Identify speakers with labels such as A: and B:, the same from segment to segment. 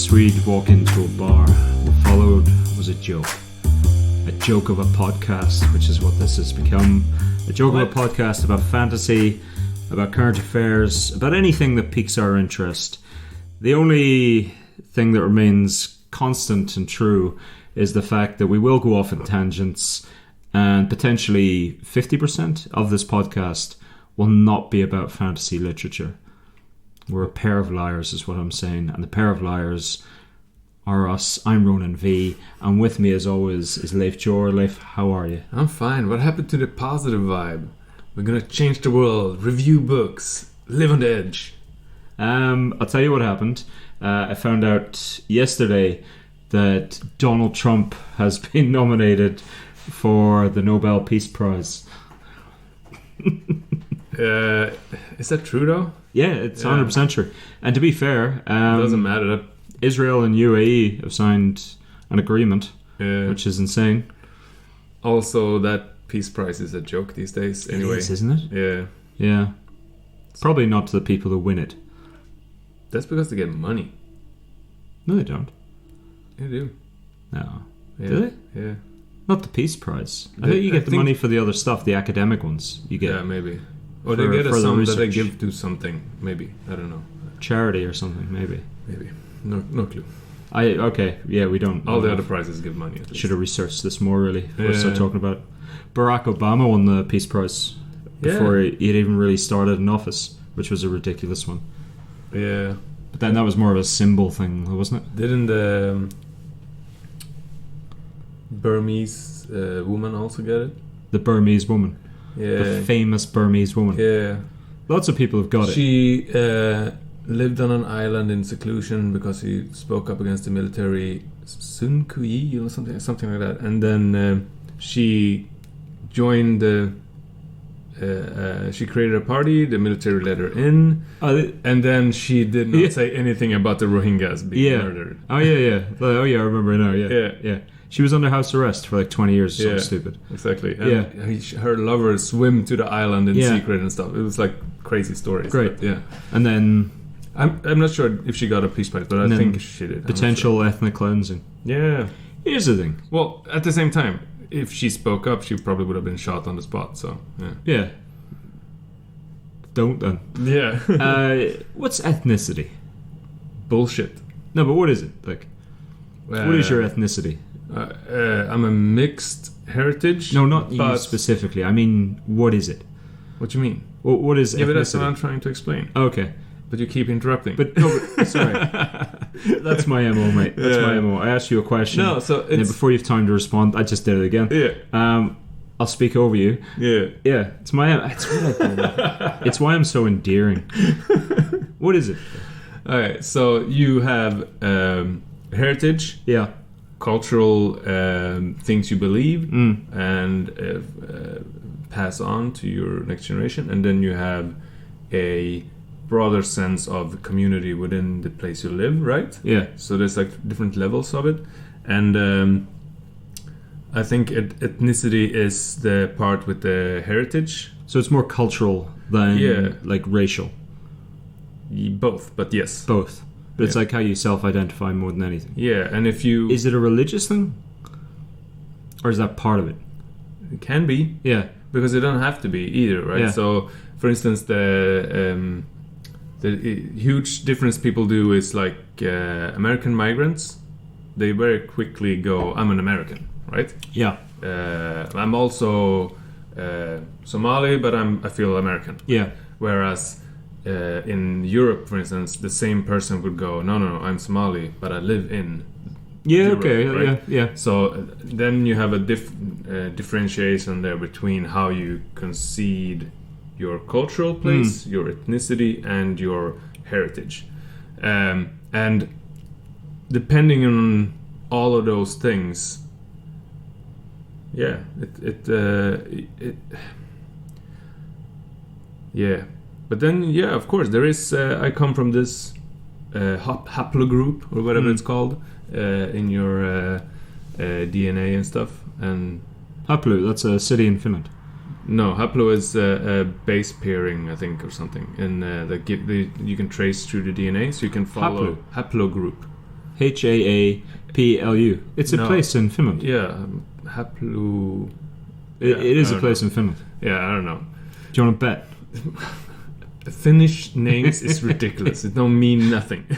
A: Swede walk into a bar. What followed was a joke. A joke of a podcast, which is what this has become. A joke of a podcast about fantasy, about current affairs, about anything that piques our interest. The only thing that remains constant and true is the fact that we will go off in tangents, and potentially 50% of this podcast will not be about fantasy literature. We're a pair of liars is what I'm saying, and the pair of liars are us. I'm Ronan V, and with me as always is Leif Jor. Leif, how are you?
B: I'm fine. What happened to the positive vibe? We're gonna change the world, review books, live on the edge.
A: I'll tell you what happened. I found out yesterday that Donald Trump has been nominated for the Nobel Peace Prize.
B: Is that true though?
A: Yeah, it's 100% true. And to be fair,
B: doesn't matter.
A: Israel and UAE have signed an agreement, which is insane.
B: Also, that peace prize is a joke these days. Anyway,
A: it is, isn't it?
B: Yeah.
A: Yeah. Probably not to the people who win it.
B: That's because they get money.
A: No, they don't.
B: They do.
A: No.
B: Yeah.
A: Do they?
B: Yeah.
A: Not the peace prize. I think you get the money for the other stuff, the academic ones. You get.
B: Yeah, maybe. Or they get a sum that they give to something. Maybe. I don't know.
A: Charity or something, maybe.
B: Maybe. No clue.
A: We don't.
B: All the other prizes give money.
A: Should have researched this more, really, before we start talking about it. Barack Obama won the Peace Prize before he'd even really started in office, which was a ridiculous one.
B: Yeah.
A: But then that was more of a symbol thing, wasn't it?
B: Didn't the Burmese woman also get it?
A: The Burmese woman.
B: Yeah.
A: The famous Burmese woman.
B: Yeah.
A: Lots of people have got it.
B: She lived on an island in seclusion because she spoke up against the military, Sun Kui or something like that. And then she joined the. She created a party. The military let her in, and then she did not say anything about the Rohingyas being murdered.
A: Oh yeah. Oh yeah, I remember now. Yeah. She was under house arrest for like 20 years. Something stupid.
B: Exactly. And her lovers swim to the island in secret and stuff. It was like crazy stories.
A: Great.
B: But, yeah.
A: And then
B: I'm not sure if she got a peace prize, but I think she did.
A: Potential ethnic cleansing.
B: Yeah.
A: Here's the thing.
B: Well, at the same time, if she spoke up, she probably would have been shot on the spot. So
A: yeah. Don't then.
B: Yeah.
A: What's ethnicity?
B: Bullshit.
A: No, but what is it? Like, what is your ethnicity?
B: I'm a mixed heritage.
A: No, not you specifically. I mean, what is it?
B: What do you mean?
A: What is ethnicity?
B: Yeah, but that's what I'm trying to explain.
A: Okay.
B: But you keep interrupting.
A: Sorry. That's my MO, mate. That's my MO. I asked you a question.
B: No, so
A: and then before you have time to respond, I just did it again.
B: Yeah.
A: I'll speak over you.
B: Yeah.
A: Yeah. It's what I do. It's why I'm so endearing. What is it?
B: Alright, so you have heritage.
A: Yeah.
B: Cultural things you believe and pass on to your next generation, and then you have a broader sense of community within the place you live, right?
A: Yeah.
B: So there's like different levels of it, and I think ethnicity is the part with the heritage.
A: So it's more cultural than like racial.
B: Both, but yes.
A: Both. But it's like how you self-identify more than anything.
B: Yeah, and if you...
A: Is it a religious thing? Or is that part of it?
B: It can be.
A: Yeah.
B: Because it doesn't have to be either, right?
A: Yeah.
B: So, for instance, the huge difference people do is like American migrants. They very quickly go, I'm an American, right?
A: Yeah.
B: I'm also Somali, but I feel American.
A: Yeah.
B: Whereas... in Europe, for instance, the same person would go, no, I'm Somali, but I live in Europe, right?
A: Yeah.
B: So then you have a differentiation there between how you concede your cultural place, your ethnicity, and your heritage. And depending on all of those things, yeah. But then, of course, there is... I come from this haplogroup, or whatever it's called, in your DNA and stuff. And
A: Haplu, that's a city in Finland.
B: No, haplo is a base pairing, I think, or something. And you can trace through the DNA, so you can follow haplogroup.
A: Haaplu. It's a place in Finland.
B: Yeah, Haplu.
A: It is a place in Finland.
B: Yeah, I don't know.
A: Do you want to bet?
B: Finnish names is ridiculous. It don't mean nothing.
A: Do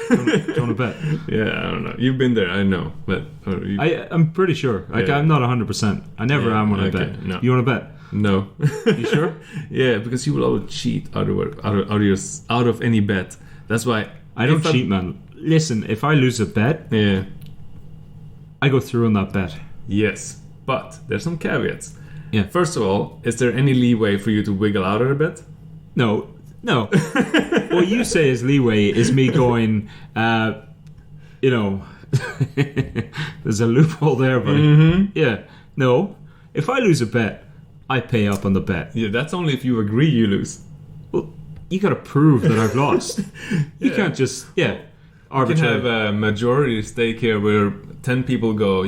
A: you want to bet?
B: Yeah, I don't know. You've been there, I know, but
A: I'm pretty sure. Like I'm not 100%. I never am when I bet.
B: No.
A: You want to bet?
B: No.
A: You sure?
B: Yeah, because you will always cheat out of any bet. That's why
A: I don't cheat, man. Listen, if I lose a bet, I go through on that bet.
B: Yes, but there's some caveats.
A: Yeah.
B: First of all, is there any leeway for you to wiggle out of the bet?
A: No. What you say is leeway is me going, there's a loophole there, buddy.
B: Mm-hmm.
A: Yeah. No. If I lose a bet, I pay up on the bet.
B: Yeah, that's only if you agree you lose.
A: Well, you got to prove that I've lost. You can't just, arbitrary.
B: You can have a majority stake here where 10 people go,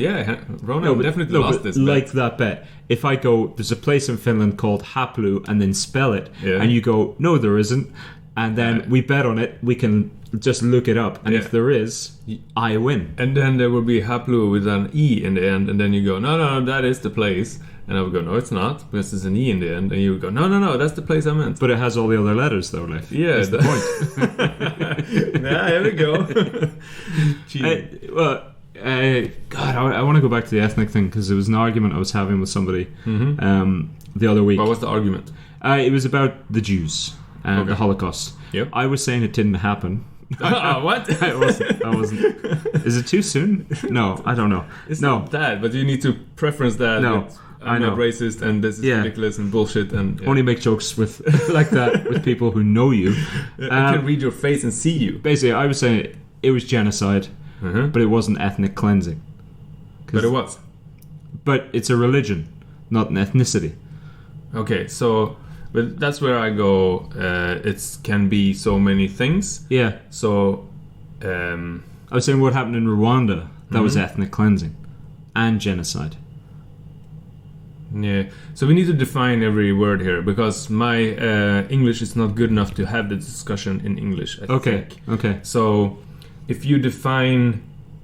B: Ronan definitely lost this bet.
A: Like that bet. If I go, there's a place in Finland called Haplu, and then spell it, and you go, no, there isn't, and then we bet on it, we can just look it up, and if there is, I win.
B: And then there will be Haplu with an E in the end, and then you go, no, that is the place. And I would go, no, it's not, because there's an E in the end. And you would go, no, that's the place I meant.
A: But it has all the other letters, though, Leif.
B: Yeah,
A: that's the point.
B: Here we go.
A: God, I want to go back to the ethnic thing, because it was an argument I was having with somebody the other week.
B: What was the argument?
A: It was about the Jews and the Holocaust.
B: Yep.
A: I was saying it didn't happen.
B: What?
A: I wasn't. Is it too soon? No, I don't know.
B: It's not that, but you need to preference that.
A: No.
B: I'm not racist, and this is ridiculous and bullshit, and
A: only make jokes with like that with people who know you.
B: I can read your face and see you.
A: Basically, I was saying it was genocide, but it wasn't ethnic cleansing.
B: But it was.
A: But it's a religion, not an ethnicity.
B: Okay, so but that's where I go. It can be so many things.
A: Yeah.
B: So
A: I was saying what happened in Rwanda. That was ethnic cleansing and genocide.
B: Yeah, so we need to define every word here, because my English is not good enough to have the discussion in English, I think.
A: Okay.
B: So if you define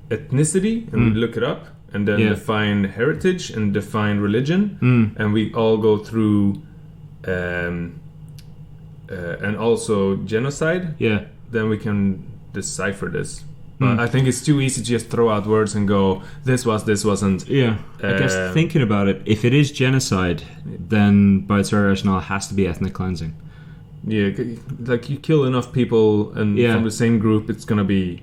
B: ethnicity and we look it up, and then define heritage and define religion, and we all go through and also genocide, then we can decipher this. But I think it's too easy to just throw out words and go, this wasn't.
A: Yeah. I guess thinking about it, if it is genocide, then by its very rationale, it has to be ethnic cleansing.
B: Yeah, like you kill enough people and from the same group, it's going to be...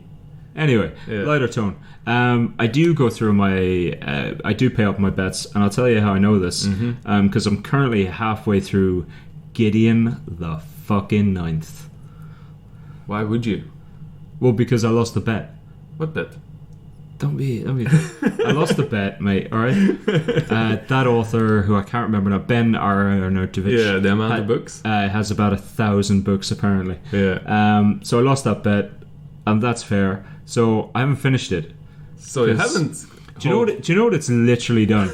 A: Anyway, lighter tone. I do go through I do pay up my bets, and I'll tell you how I know this. Because I'm currently halfway through Gideon the fucking Ninth.
B: Why would you?
A: Well, because I lost the bet.
B: What bet?
A: Don't be. I lost the bet, mate. All right. That author, who I can't remember now, Ben Arnautovic.
B: Yeah, the amount of books.
A: Has about 1,000 books apparently.
B: Yeah.
A: So I lost that bet, and that's fair. So I haven't finished it.
B: So you haven't.
A: Do you know what it's literally done?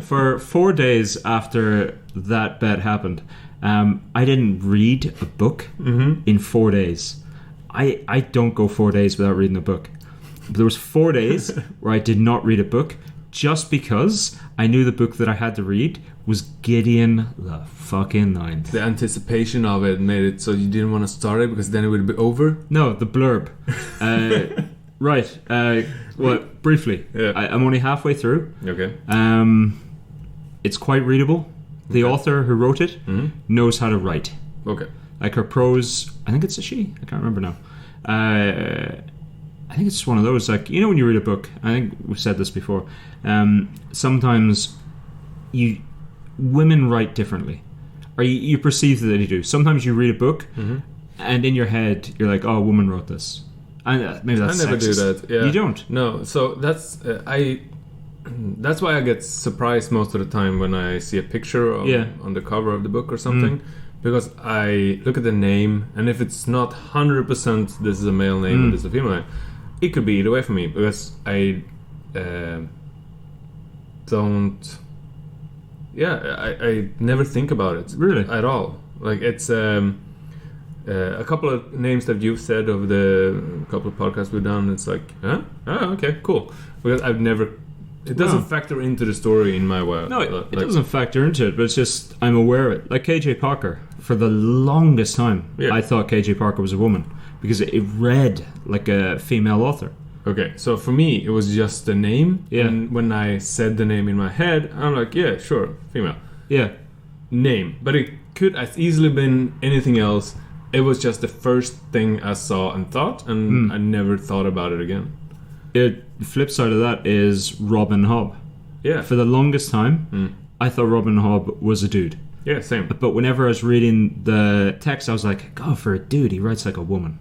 A: For 4 days after that bet happened, I didn't read a book in 4 days. I don't go 4 days without reading a book. But there was 4 days where I did not read a book, just because I knew the book that I had to read was Gideon the fucking Ninth.
B: The anticipation of it made it so you didn't want to start it, because then it would be over?
A: No, the blurb. Right. Well, briefly.
B: Yeah.
A: I'm only halfway through.
B: Okay.
A: It's quite readable. The author who wrote it knows how to write.
B: Okay.
A: Like her prose, I think it's a she. I can't remember now. I think it's just one of those, like, you know, when you read a book, I think we've said this before, sometimes women write differently, or you perceive that they do. Sometimes you read a book, and in your head you're like, "Oh, a woman wrote this," and maybe that's
B: I never
A: sexist.
B: do that. Yeah.
A: You don't?
B: No. So that's that's why I get surprised most of the time when I see a picture on the cover of the book or something. Because I look at the name, and if it's not 100% this is a male name and this is a female name, it could be either way for me, because I don't... Yeah, I never think about it.
A: Really?
B: At all. Like, it's... A couple of names that you've said over the couple of podcasts we've done, it's like, huh? Oh, okay, cool. Because I've never... It doesn't factor into the story in my way.
A: No, it doesn't factor into it, but it's just I'm aware of it. Like KJ Parker, for the longest time, I thought KJ Parker was a woman because it read like a female author.
B: Okay, so for me, it was just the name.
A: Yeah.
B: And when I said the name in my head, I'm like, yeah, sure, female.
A: Yeah.
B: Name. But it could have easily been anything else. It was just the first thing I saw and thought, and I never thought about it again.
A: The flip side of that is Robin Hobb.
B: Yeah.
A: For the longest time, I thought Robin Hobb was a dude.
B: Yeah, same.
A: But whenever I was reading the text, I was like, God, for a dude, he writes like a woman.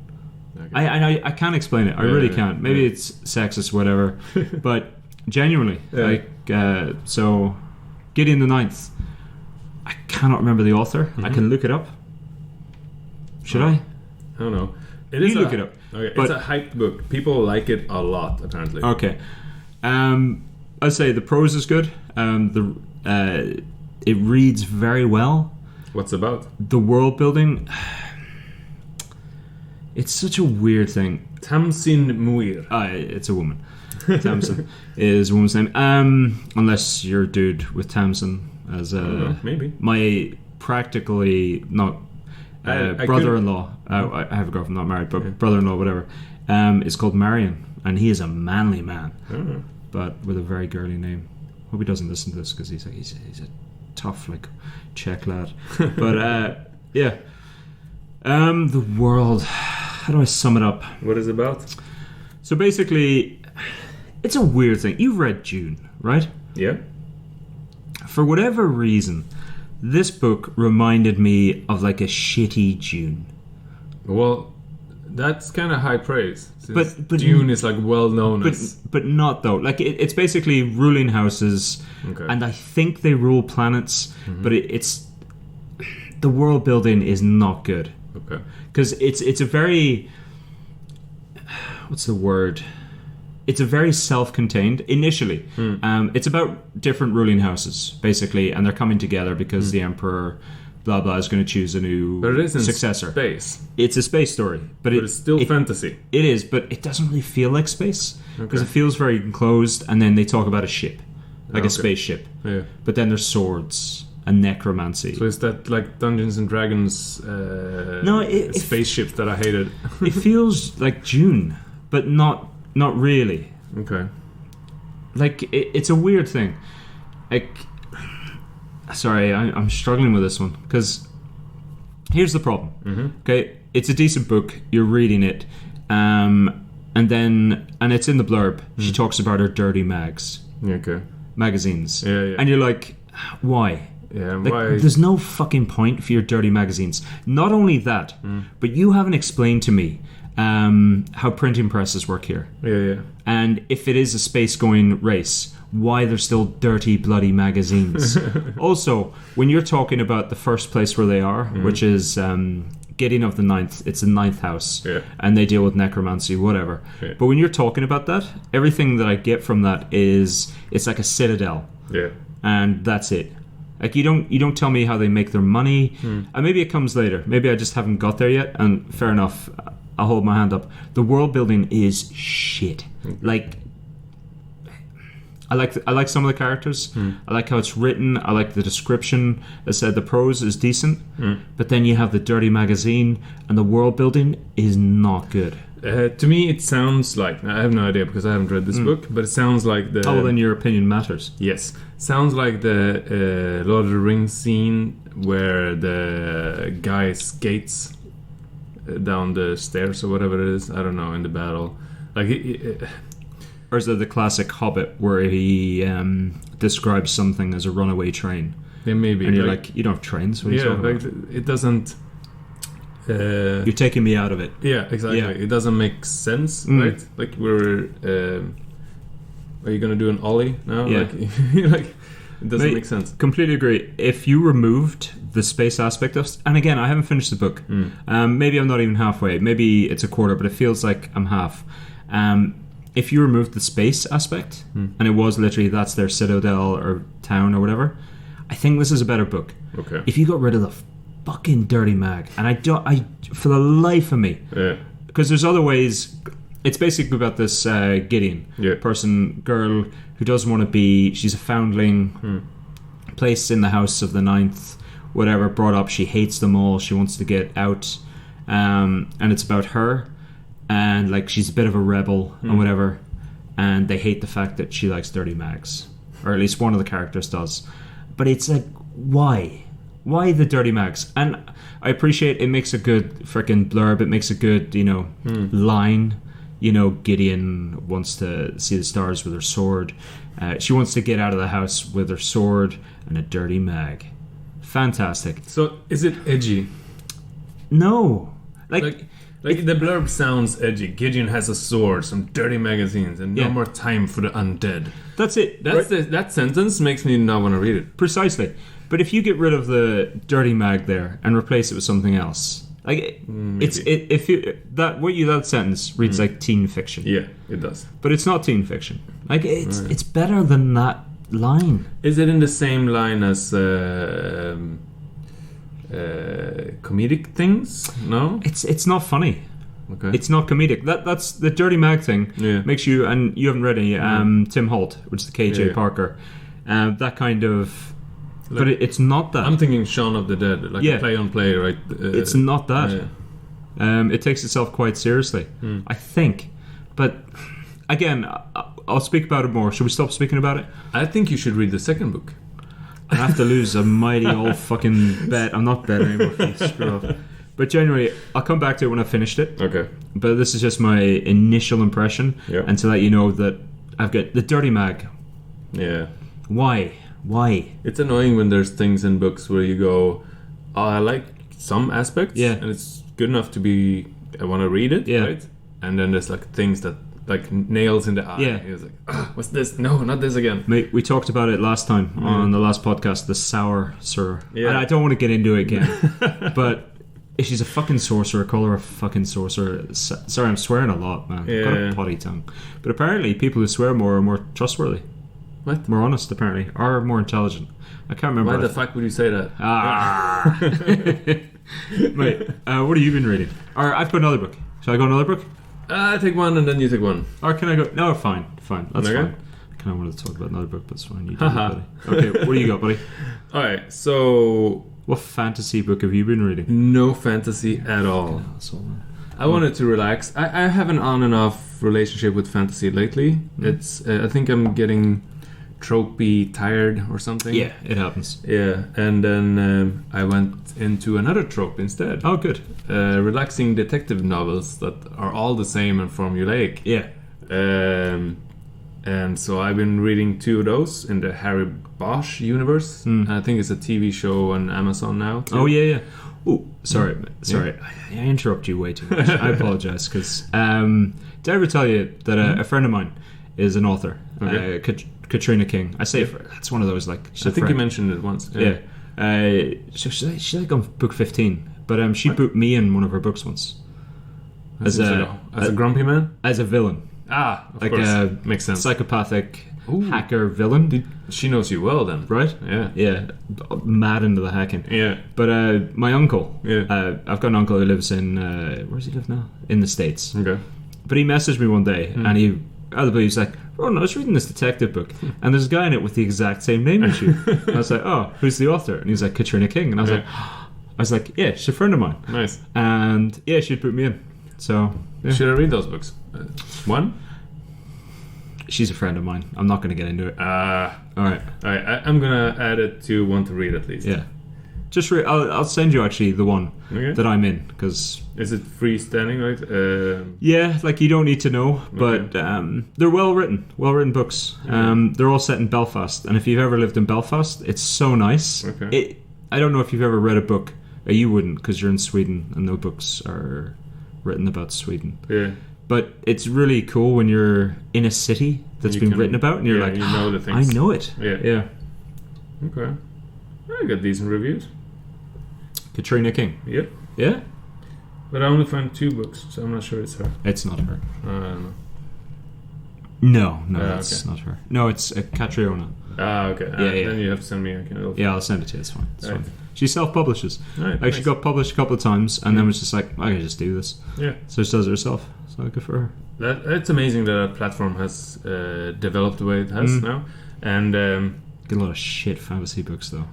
A: Okay. I can't explain it. I really can't. Maybe it's sexist, whatever. But genuinely, so Gideon the Ninth. I cannot remember the author. I can look it up. Should I?
B: I don't know.
A: You look it up.
B: Okay, it's a hyped book. People like it a lot, apparently.
A: Okay. I'd say the prose is good. It reads very well.
B: What's it about?
A: The world building... It's such a weird thing.
B: Tamsyn Muir.
A: It's a woman. Tamsyn is a woman's name. Unless you're a dude with Tamsyn as
B: maybe.
A: My practically not brother-in-law. I have a girlfriend, not married, but brother-in-law, whatever. Is called Marion, and he is a manly man, but with a very girly name. Hope he doesn't listen to this because he's a tough like Czech lad. But yeah, the world. How do I sum it up?
B: What is it about?
A: So basically, it's a weird thing. You've read Dune, right?
B: Yeah.
A: For whatever reason, this book reminded me of like a shitty Dune.
B: Well, that's kind of high praise.
A: But
B: Dune is like well known as...
A: But not though. Like it's basically ruling houses, and I think they rule planets. But it's the world building is not good.
B: Okay.
A: Because it's a very... What's the word? It's a very self-contained initially. It's about different ruling houses basically, and they're coming together because the emperor blah blah is going to choose a new successor.
B: Space.
A: It's a space story, but
B: it's still fantasy.
A: It is, but it doesn't really feel like space because it feels very enclosed. And then they talk about a ship, like a spaceship. Yeah. But then there's swords and necromancy.
B: So is that like Dungeons and Dragons?
A: No,
B: spaceships that I hated.
A: It feels like Dune, but not really.
B: Okay. Like
A: it's a weird thing. Like, sorry, I'm struggling with this one because here's the problem. Okay, it's a decent book. You're reading it, and it's in the blurb. She talks about her dirty mags.
B: Okay.
A: Magazines.
B: Yeah.
A: And you're like, why?
B: Yeah,
A: like,
B: why?
A: There's no fucking point for your dirty magazines. Not only that, but you haven't explained to me how printing presses work here.
B: Yeah.
A: And if it is a space-going race, why they're still dirty, bloody magazines. Also, when you're talking about the first place where they are, which is Gideon of the Ninth, it's the Ninth House, and they deal with necromancy, whatever. Yeah. But when you're talking about that, everything that I get from that is it's like a citadel.
B: Yeah.
A: And that's it. Like you don't tell me how they make their money. And maybe it comes later. Maybe I just haven't got there yet. And fair enough, I'll hold my hand up. The world building is shit. Like I like some of the characters. I like how it's written. I like the description. As I said, the prose is decent. But then you have the dirty magazine, and the world building is not good.
B: To me, it sounds like... I have no idea because I haven't read this book, but it sounds like the...
A: Oh, well, then your opinion matters.
B: Yes. Sounds like the Lord of the Rings scene where the guy skates down the stairs or whatever it is. I don't know, in the battle. Like...
A: Or is it the classic Hobbit where he describes something as a runaway train?
B: Yeah, maybe.
A: And you're like you don't have trains? What are you talking about?
B: It doesn't...
A: you're taking me out of it.
B: Yeah, exactly. Yeah. It doesn't make sense, right? Like we're... are you going to do an ollie now?
A: Yeah.
B: Like it doesn't make sense.
A: Completely agree. If you removed the space aspect of... And again, I haven't finished the book. Maybe I'm not even halfway. Maybe it's a quarter, but it feels like I'm half. If you removed the space aspect, and it was literally that's their citadel or town or whatever, I think this is a better book.
B: Okay.
A: If you got rid of the fucking dirty mag, and I for the life of me, because there's other ways. It's basically about this Gideon girl who doesn't want to be. She's a foundling, placed in the house of the Ninth, whatever. Brought up, she hates them all. She wants to get out, and it's about her, and like she's a bit of a rebel and whatever, and they hate the fact that she likes dirty mags, or at least one of the characters does. But it's like, why the dirty mags? And I appreciate it makes a good freaking blurb. It makes a good line. Gideon wants to see the stars with her sword. She wants to get out of the house with her sword and a dirty mag. Fantastic.
B: So, is it edgy?
A: No.
B: Like the blurb sounds edgy. Gideon has a sword, some dirty magazines, and no more time for the undead.
A: That's it.
B: That sentence makes me not want to read it.
A: Precisely. But if you get rid of the dirty mag there and replace it with something else, like that sentence reads like teen fiction.
B: Yeah, it does.
A: But it's not teen fiction. Like it's better than that line.
B: Is it in the same line as comedic things? No,
A: it's not funny.
B: Okay,
A: it's not comedic. That's the dirty mag thing.
B: Yeah.
A: Makes you, and you haven't read any Tim Holt, which is the KJ Parker, that kind of. But it's not that.
B: I'm thinking Shaun of the Dead, like a play-on-play, right?
A: It's not that. Yeah. It takes itself quite seriously, I think. But again, I'll speak about it more. Should we stop speaking about it?
B: I think you should read the second book.
A: I have to lose a mighty old fucking bet. I'm not betting anymore. Screw off. But generally, I'll come back to it when I've finished it.
B: Okay.
A: But this is just my initial impression, and to let you know that I've got the dirty mag.
B: Yeah.
A: Why?
B: It's annoying when there's things in books where you go, oh, I like some aspects, and it's good enough to be, I want to read it, right? And then there's like things that like nails in the eye. Yeah. It's like, what's this? No, not this again.
A: Mate, we talked about it last time on the last podcast, the sour sir. Yeah. And I don't want to get into it again, but if she's a fucking sorcerer, call her a fucking sorcerer. Sorry, I'm swearing a lot, man. I've got a potty tongue. But apparently people who swear more are more trustworthy.
B: What?
A: More honest, apparently. Or more intelligent. I can't remember.
B: Why the fuck would you say that?
A: Mate, what have you been reading? Or I've got another book. Shall I go another book?
B: I take one and then you take one.
A: Or can I go? No, fine. That's fine. I kind of wanted to talk about another book, but it's fine. You do it, buddy. Okay, what do you got, buddy?
B: Alright, so...
A: What fantasy book have you been reading?
B: No fantasy at all. I wanted to relax. I have an on and off relationship with fantasy lately. It's I think I'm getting tropey tired or something.
A: Yeah, it happens.
B: Yeah, and then I went into another trope instead.
A: Oh, good.
B: Relaxing detective novels that are all the same and formulaic.
A: Yeah.
B: And so I've been reading 2 of those in the Harry Bosch universe. And I think it's a TV show on Amazon now too.
A: Oh yeah. Oh, sorry. I interrupt you way too much. I apologize because did I ever tell you that a friend of mine is an author? Okay. Katrina King. I say it's one of those like.
B: I think you mentioned it once.
A: Yeah. She's like on book 15, but she booked me in one of her books once. As a
B: grumpy man,
A: as a villain.
B: Of course. Makes sense.
A: Psychopathic hacker villain.
B: She knows you well then,
A: right? Yeah. Mad into the hacking.
B: Yeah.
A: But my uncle.
B: Yeah.
A: I've got an uncle who lives in where does he live now? In the States.
B: Okay.
A: But he messaged me one day and he was like, "Ron, I was reading this detective book and there's a guy in it with the exact same name as you." And I was like, "Oh, who's the author?" And he's like, "Katrina King." And I was like, "Yeah, she's a friend of mine."
B: Nice.
A: And yeah, she'd put me in. So
B: should I read those books? One.
A: She's a friend of mine. I'm not going to get into it.
B: All right. I'm going to add it to one to read at least.
A: Yeah. Just I'll send you actually the one that I'm in because
B: is it freestanding, right?
A: Yeah, like you don't need to know, but they're well written books. They're all set in Belfast, and if you've ever lived in Belfast, it's so nice.
B: Okay.
A: I don't know if you've ever read a book. You wouldn't because you're in Sweden, and no books are written about Sweden.
B: Yeah.
A: But it's really cool when you're in a city that's been written about, and you're like,
B: you know the things.
A: I know it.
B: Yeah. Okay. I got decent reviews.
A: Katrina King.
B: Yep.
A: Yeah?
B: But I only found 2 books, so I'm not sure it's her.
A: It's not her.
B: No.
A: No, that's not her. No, it's Catriona.
B: Okay.
A: Yeah.
B: Then you have to send me.
A: I'll send it to you. It's fine. She self-publishes.
B: Right,
A: Like, she got published a couple of times, and then was just like, I can just do this.
B: Yeah.
A: So she does it herself. So good for her.
B: It's amazing that that platform has developed the way it has now. And
A: Get a lot of shit fantasy books, though.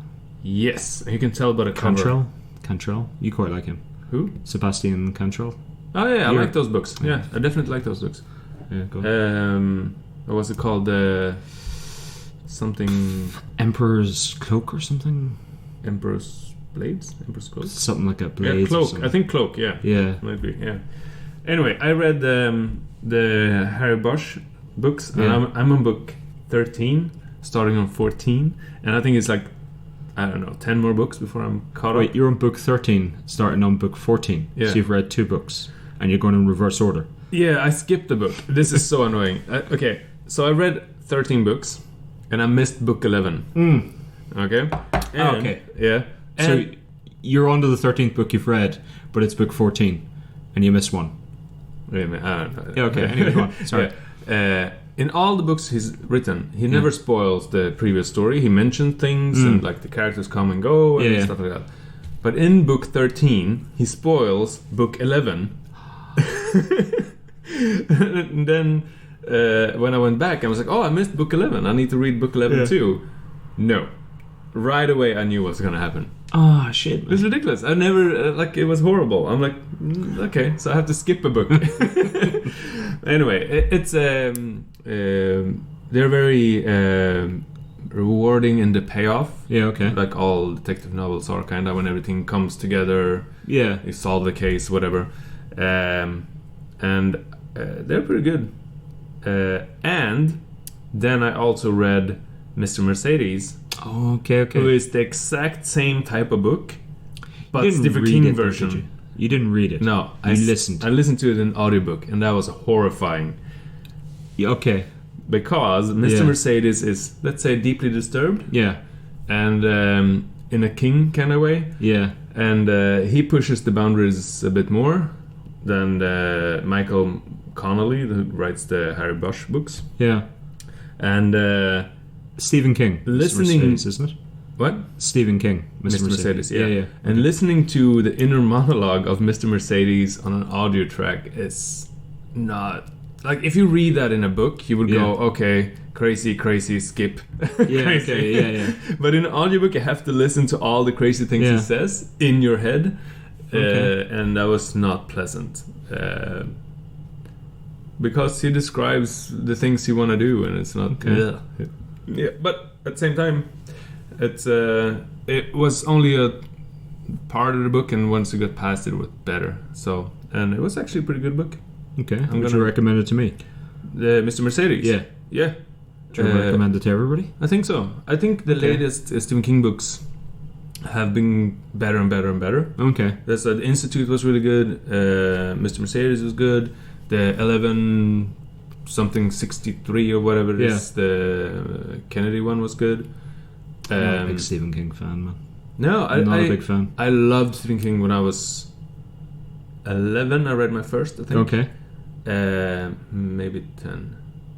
B: yes, you can tell by the cover.
A: Cantrell? You quite like him.
B: Who?
A: Sebastian Cantrell.
B: Oh yeah, I
A: You're-
B: like those books. Yeah, I definitely like those books.
A: Yeah, go on.
B: What was it called? Something
A: Emperor's Cloak or something?
B: Emperor's Blades? Emperor's Cloak?
A: Something like a
B: Yeah,
A: Blades or
B: Cloak.
A: something.
B: I think Cloak, yeah.
A: Yeah.
B: Might be, yeah. Anyway, I read the Harry Bosch books, and
A: Yeah.
B: I'm on book 13, starting on 14, and I think it's like, I don't know, 10 more books before I'm caught
A: Wait,
B: up.
A: you're on book 13, starting on book 14.
B: Yeah.
A: So you've read 2 books, and you're going in reverse order.
B: Yeah, I skipped a book. This is so annoying. Okay, so I read 13 books, and I missed book 11. Okay? And-
A: okay.
B: Yeah.
A: So
B: And-
A: you're on to the 13th book you've read, but it's book 14, and you missed one.
B: Wait a minute, I don't know.
A: Yeah, okay, anyway, go on. Sorry.
B: Yeah. In all the books he's written, he never spoils the previous story. He mentions things and like the characters come and go and
A: Yeah.
B: stuff like that. But in book 13, he spoils book 11. And then when I went back, I was like, oh, I missed book 11. I need to read book 11
A: Yeah.
B: too. No. Right away, I knew what was going to happen.
A: Oh, shit.
B: It was ridiculous. I never, it was horrible. I'm like, okay, so I have to skip a book. Anyway, it's, they're very rewarding in the payoff.
A: Yeah, okay.
B: Like all detective novels are, kind of, when everything comes together,
A: Yeah.
B: you solve the case, whatever. And they're pretty good. And then I also read Mr. Mercedes,
A: Oh, okay, okay.
B: who is the exact same type of book, but
A: You
B: it's
A: didn't
B: Stephen
A: read
B: King
A: it, though,
B: version.
A: did you? You didn't read it.
B: No,
A: You listened.
B: I listened to it in audiobook, and that was horrifying
A: Yeah, okay.
B: because Mr.
A: Yeah.
B: Mercedes is, let's say, deeply disturbed,
A: Yeah.
B: and in a King kind of way,
A: Yeah.
B: and he pushes the boundaries a bit more than Michael Connelly, who writes the Harry Bosch books,
A: Yeah.
B: and
A: Stephen King. Mr.
B: Listening-
A: Mercedes, isn't it?
B: what?
A: Stephen King.
B: Mr. Mercedes, yeah.
A: Yeah.
B: And listening to the inner monologue of Mr. Mercedes on an audio track is not like, if you read that in a book, you would go,
A: Yeah.
B: okay, crazy, skip.
A: Yeah,
B: Crazy.
A: okay, yeah.
B: But in an audiobook, you have to listen to all the crazy things
A: Yeah.
B: he says in your head,
A: Okay.
B: and that was not pleasant. Because he describes the things you want to do, and it's not.
A: Okay.
B: Yeah, but at the same time, it's it was only a part of the book, and once you got past it, it was better. So, and it was actually a pretty good book.
A: Okay.
B: I'm
A: Would
B: gonna-
A: you recommend it to me?
B: Mr. Mercedes.
A: Yeah.
B: Yeah.
A: Do you recommend it to everybody?
B: I think so. I think the
A: Okay.
B: latest Stephen King books have been better and better and better.
A: Okay.
B: The Institute was really good. Mr. Mercedes was good. The 11 something 63 or whatever it is, the Kennedy one was good.
A: I'm not a big Stephen King fan, man.
B: No,
A: I'm not a big fan.
B: I loved Stephen King when I was 11. I read my first, I think.
A: Okay.
B: Maybe 10.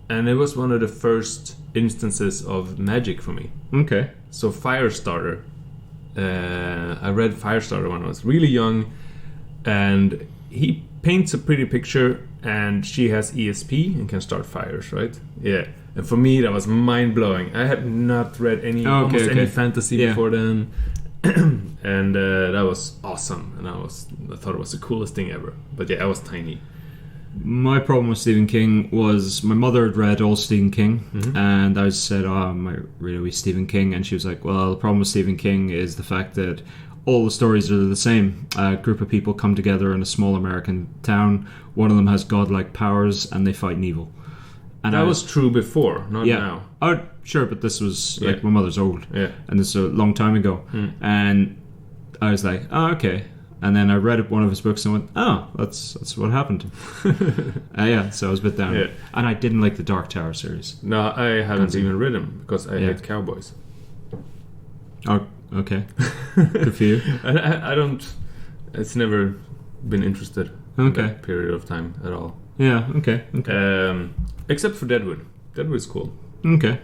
B: And it was one of the first instances of magic for me.
A: Okay.
B: So Firestarter. I read Firestarter when I was really young, and he paints a pretty picture, and she has ESP and can start fires, right? Yeah. And for me, that was mind-blowing. I had not read almost any fantasy
A: Yeah.
B: before then. And that was awesome, and I thought it was the coolest thing ever. But yeah, I was tiny.
A: My problem with Stephen King was my mother had read all Stephen King,
B: Mhm.
A: and I said, "Oh, I might read a wee Stephen King," and she was like, "Well, the problem with Stephen King is the fact that all the stories are the same. A group of people come together in a small American town. One of them has godlike powers, and they fight an evil." And
B: That was true before, not
A: yeah.
B: now.
A: Oh, sure, but this was
B: Yeah.
A: like my mother's old,
B: Yeah.
A: and this is a long time ago, and I was like, "Oh, okay." And then I read one of his books and went, "Oh, that's what happened." Yeah, so I was a bit down.
B: Yeah.
A: And I didn't like the Dark Tower series.
B: No, I haven't
A: Continue.
B: even read them because I
A: Yeah.
B: hate cowboys.
A: Oh, okay. Good for you.
B: I don't. It's never been interested in
A: Okay.
B: that period of time at all.
A: Yeah, okay.
B: Except for Deadwood. Deadwood's cool.
A: Okay.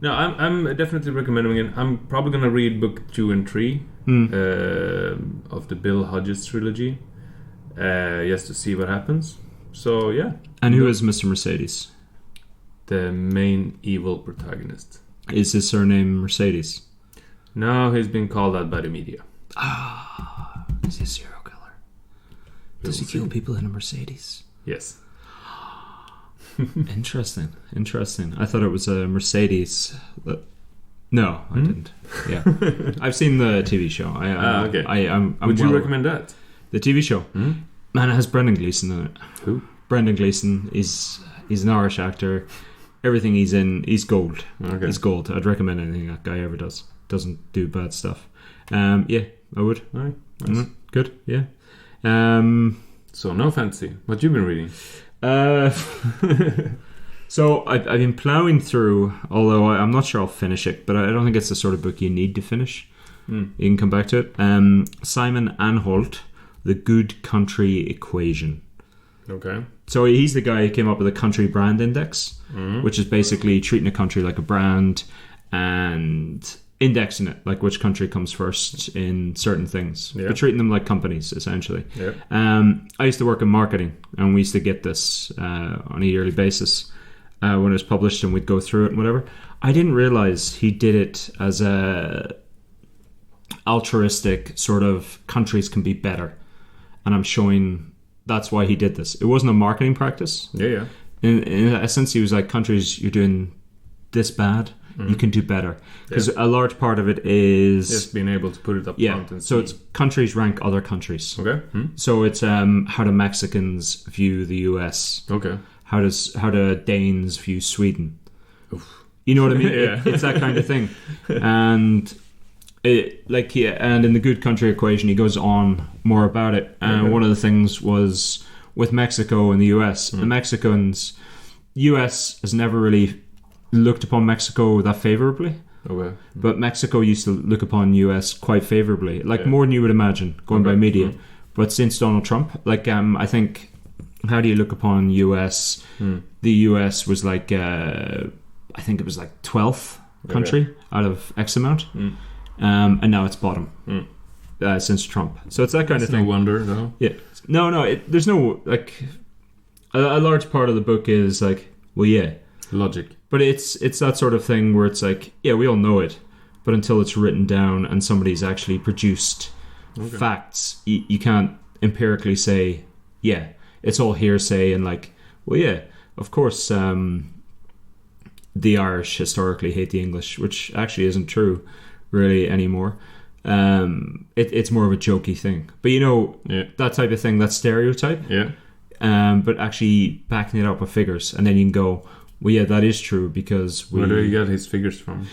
B: No, I'm definitely recommending it. I'm probably gonna read book 2 and 3 of the Bill Hodges trilogy, just to see what happens. So yeah.
A: And who is Mr. Mercedes?
B: The main evil protagonist.
A: Is his surname Mercedes?
B: No, he's been called that by the media.
A: Is he a serial killer? Does he kill people in a Mercedes?
B: Yes.
A: Interesting. I thought it was a Mercedes. No, I didn't. Yeah, I've seen the TV show.
B: Okay.
A: Would
B: you recommend that?
A: The TV show? Man, it has Brendan Gleeson in it.
B: Who?
A: Brendan Gleeson is an Irish actor. Everything he's in, he's gold.
B: Okay.
A: He's gold. I'd recommend anything that guy ever does. Doesn't do bad stuff. Yeah, I would.
B: All right. Nice.
A: Good. Yeah.
B: So no fantasy. What you been reading?
A: So I've been ploughing through, although I'm not sure I'll finish it, but I don't think it's the sort of book you need to finish. You can come back to it. Simon Anholt, The Good Country Equation.
B: Okay.
A: So he's the guy who came up with the country brand index, which is basically treating a country like a brand and indexing it, like which country comes first in certain things, but treating them like companies, essentially.
B: Yeah.
A: I used to work in marketing, and we used to get this on a yearly basis when it was published, and we'd go through it and whatever. I didn't realize he did it as a altruistic sort of countries can be better, and I'm showing that's why he did this. It wasn't a marketing practice.
B: Yeah.
A: In a sense, he was like, countries, you're doing this bad, you can do better, because a large part of it is
B: just being able to put it up front and
A: so it's countries rank other countries.
B: Okay.
A: So it's how do Mexicans view the US?
B: Okay.
A: How do Danes view Sweden? Oof. You know what I mean? It's that kind of thing. And and in the Good Country Equation, he goes on more about it. And one of the things was with Mexico and the US. The Mexicans, US has never really looked upon Mexico that favorably.
B: Okay.
A: But Mexico used to look upon US quite favorably, more than you would imagine, going by media. But since Donald Trump, I think, how do you look upon US? The US was I think it was 12th country out of X amount. And now it's bottom since Trump. So it's that kind of thing.
B: No wonder, though.
A: Yeah. No. There's no a large part of the book is
B: logic.
A: But it's that sort of thing where it's we all know it, but until it's written down and somebody's actually produced facts, you can't empirically say, it's all hearsay and of course the Irish historically hate the English, which actually isn't true really anymore. It's more of a jokey thing, but that type of thing, that stereotype, but actually backing it up with figures, and then you can go, that is true, because
B: where do you get his figures from?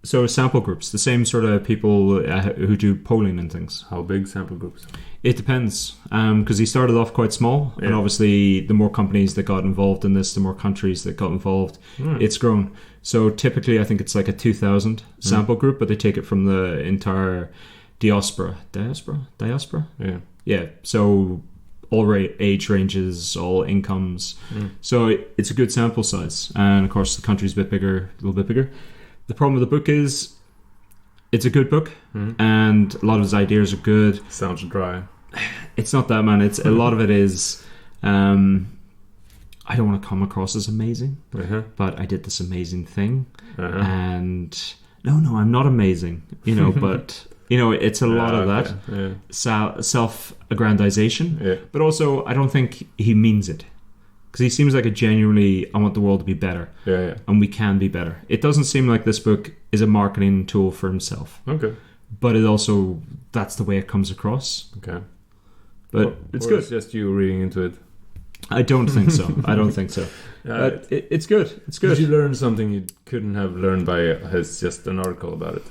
A: So sample groups, the same sort of people who do polling and things.
B: How big sample groups?
A: It depends, because he started off quite small, and obviously the more companies that got involved in this, the more countries that got involved, it's grown. So typically I think it's a 2,000 sample group, but they take it from the entire diaspora. Yeah, so all age ranges, all incomes. So it's a good sample size, and of course the country's a little bit bigger. The problem with the book is it's a good book, and a lot of his ideas are good.
B: Sounds dry.
A: It's not that, man. It's a lot of it is I don't want to come across as amazing, but I did this amazing thing, and no, I'm not amazing, but it's a lot of that self-aggrandization, but also I don't think he means it, because he seems like a genuinely, I want the world to be better, and we can be better. It doesn't seem like this book is a marketing tool for himself, but it also, that's the way it comes across. But it's good.
B: It's just you reading into it.
A: I don't think so. But it's good. It's good.
B: Did you learn something you couldn't have learned by just an article about it?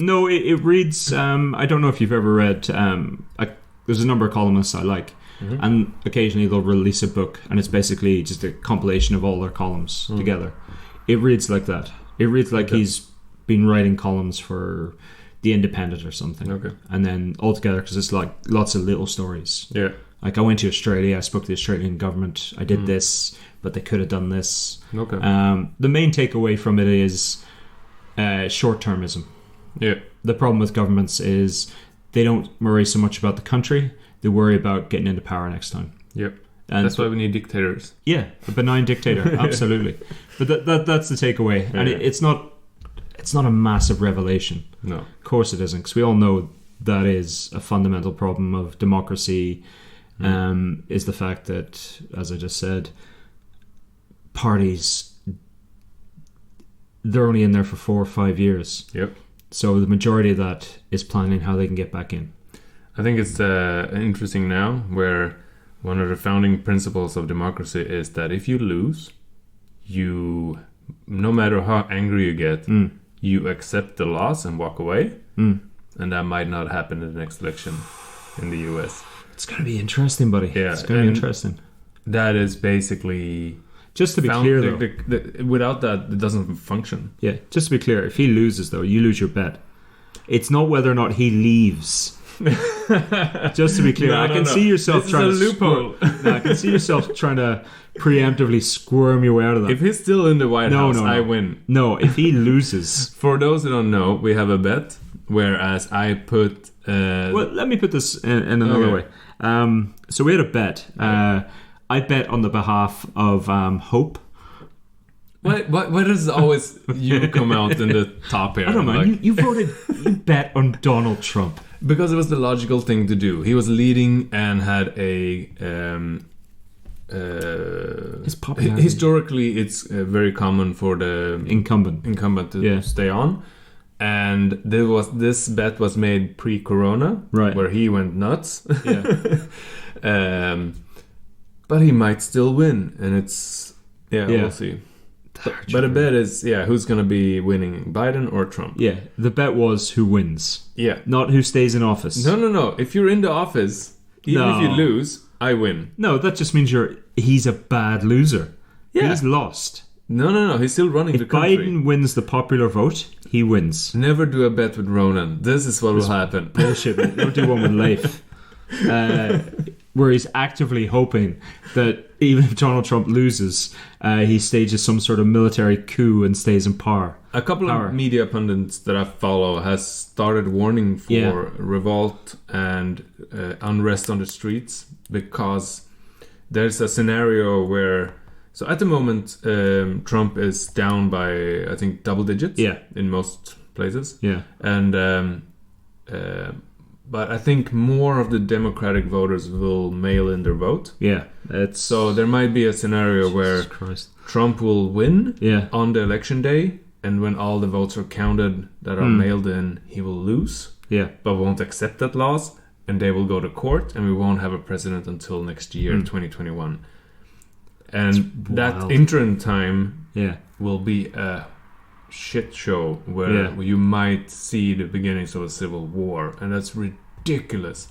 A: No, it reads. I don't know if you've ever read. There's a number of columnists I like, and occasionally they'll release a book, and it's basically just a compilation of all their columns together. It reads like that. It reads like he's been writing columns for The Independent or something, and then all together, because it's lots of little stories. Like, I went to Australia, I spoke to the Australian government, I did this, but they could have done this.
B: Okay.
A: The main takeaway from it is short-termism.
B: Yeah.
A: The problem with governments is they don't worry so much about the country, they worry about getting into power next time.
B: Yep.
A: And
B: that's why we need dictators.
A: Yeah, a benign dictator, absolutely. But that's the takeaway. And it's not a massive revelation.
B: No.
A: Of course it isn't, because we all know that is a fundamental problem of democracy, is the fact that, as I just said, parties, they're only in there for 4 or 5 years.
B: Yep.
A: So the majority of that is planning how they can get back in.
B: I think it's interesting now where one of the founding principles of democracy is that if you lose, no matter how angry you get, you accept the loss and walk away. And that might not happen in the next election in the US.
A: It's going to be interesting, buddy.
B: Yeah,
A: it's going to be interesting.
B: That is basically...
A: Just to be clear, though.
B: Without that, it doesn't function.
A: Yeah, just to be clear, if he loses, though, you lose your bet. It's not whether or not he leaves. Just to be clear, I can see yourself
B: this
A: trying
B: is a loophole.
A: I can see yourself trying to preemptively squirm your way out of that.
B: If he's still in the White House, I win.
A: No, if he loses...
B: For those who don't know, we have a bet, whereas I put...
A: well, let me put this in another way. So we had a bet. I bet on the behalf of Hope.
B: Why does always you come out in the top here?
A: I don't know. You bet on Donald Trump.
B: Because it was the logical thing to do. He was leading and had a...
A: His popularity.
B: Historically, it's very common for the incumbent to stay on. And this bet was made pre-corona,
A: right,
B: where he went nuts.
A: Yeah.
B: But he might still win, and it's we'll see. But a bet is who's going to be winning, Biden or Trump? Yeah,
A: the bet was who wins.
B: Yeah,
A: not who stays in office.
B: No. If you're in the office, even if you lose, I win.
A: No, that just means he's a bad loser. Yeah, he's lost.
B: No. He's still running the country.
A: If Biden wins the popular vote, he wins.
B: Never do a bet with Ronan. This is what will happen.
A: Bullshit. Man. Don't do one with Leif. Where he's actively hoping that even if Donald Trump loses, he stages some sort of military coup and stays in power.
B: A couple of media pundits that I follow has started warning for revolt and unrest on the streets, because there's a scenario where... So at the moment, Trump is down by, I think, double digits in most places. Yeah. And... but I think more of the Democratic voters will mail in their vote. Yeah. So there might be a scenario where Trump will win on the election day, and when all the votes are counted that are mailed in, he will lose. Yeah. But won't accept that loss, and they will go to court, and we won't have a president until next year, 2021. And that interim time will be a shit show where you might see the beginnings of a civil war, and that's ridiculous.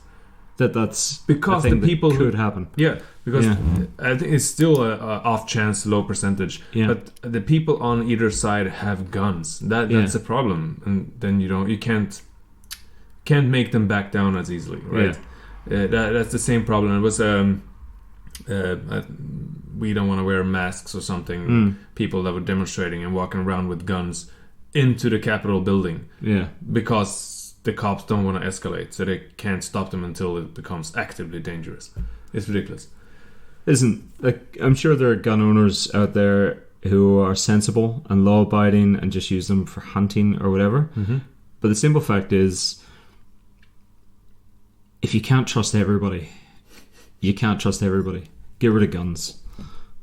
B: That's because the people
A: could happen.
B: Yeah, because I think it's still a off chance, low percentage. Yeah. But the people on either side have guns. That's a problem, and then you can't make them back down as easily, right? Yeah. That's the same problem. It was we don't want to wear masks or something. People that were demonstrating and walking around with guns into the Capitol building. Yeah, because the cops don't want to escalate, so they can't stop them until it becomes actively dangerous. It's ridiculous. I'm sure there are gun owners out there who are sensible and law-abiding and just use them for hunting or whatever. Mm-hmm. But the simple fact is, if you can't trust everybody, you can't trust everybody. Get rid of guns.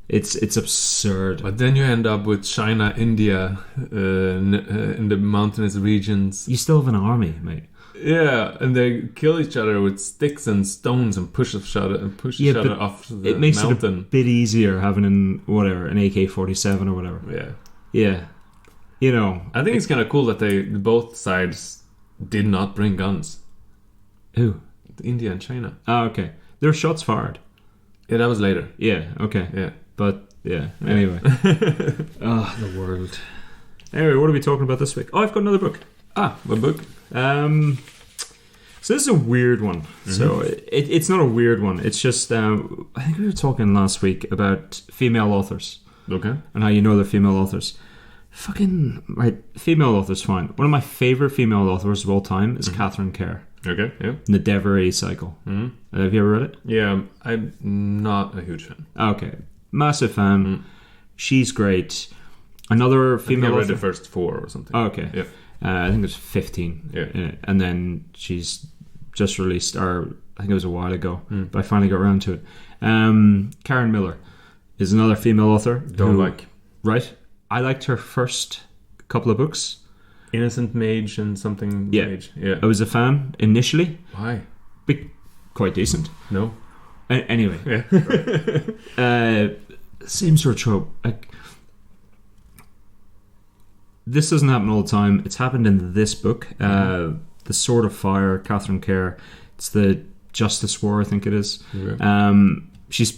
B: It's absurd. But then you end up with China, India, in the mountainous regions.
A: You still have an army, mate.
B: Yeah, and they kill each other with sticks and stones and push each other off the mountain.
A: It makes it a bit easier having an AK-47 or whatever. Yeah. Yeah. You know.
B: I think it's kind of cool that both sides did not bring guns.
A: Who?
B: India and China.
A: Oh, okay. There were shots fired.
B: Yeah, that was later.
A: Yeah, okay. Yeah. But, anyway. The world. Anyway, what are we talking about this week? Oh, I've got another book.
B: What book?
A: So this is a weird one. So it's not a weird one. It's just I think we were talking last week about female authors.
B: Okay.
A: And how you know they're female authors. Fucking right, female authors fine. One of my favorite female authors of all time is Katharine Kerr.
B: Okay. Yeah.
A: In the Devery cycle. Have you ever read it?
B: Yeah, I'm not a huge fan.
A: Okay, massive fan. She's great. Another female
B: I read
A: author.
B: the first 4 or something.
A: Oh, okay.
B: Yeah.
A: I think it was 15.
B: Yeah.
A: And then she's just released, or I think it was a while ago, but I finally got around to it. Karen Miller is another female author. Right? I liked her first couple of books.
B: Innocent Mage and something Mage. Yeah.
A: I was a fan initially.
B: Why?
A: Quite decent.
B: No.
A: Anyway.
B: Yeah.
A: Same sort of trope. This doesn't happen all the time. It's happened in this book. The Sword of Fire, Katharine Kerr. It's the Justice War, I think it is.
B: Okay.
A: She's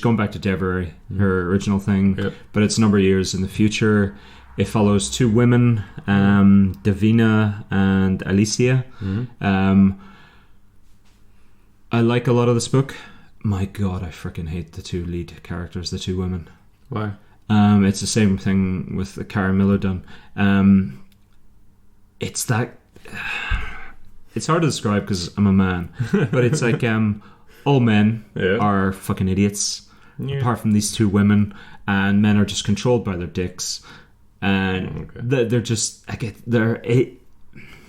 A: gone back to Devery, her original thing, but it's a number of years in the future. It follows 2 women, Davina and Alicia. I like a lot of this book. My God, I freaking hate the 2 lead characters, the 2 women.
B: Why?
A: It's the same thing with the Karen Miller done. It's that... It's hard to describe because I'm a man, but it's like all men are fucking idiots, apart from these 2 women, and men are just controlled by their dicks, and they're just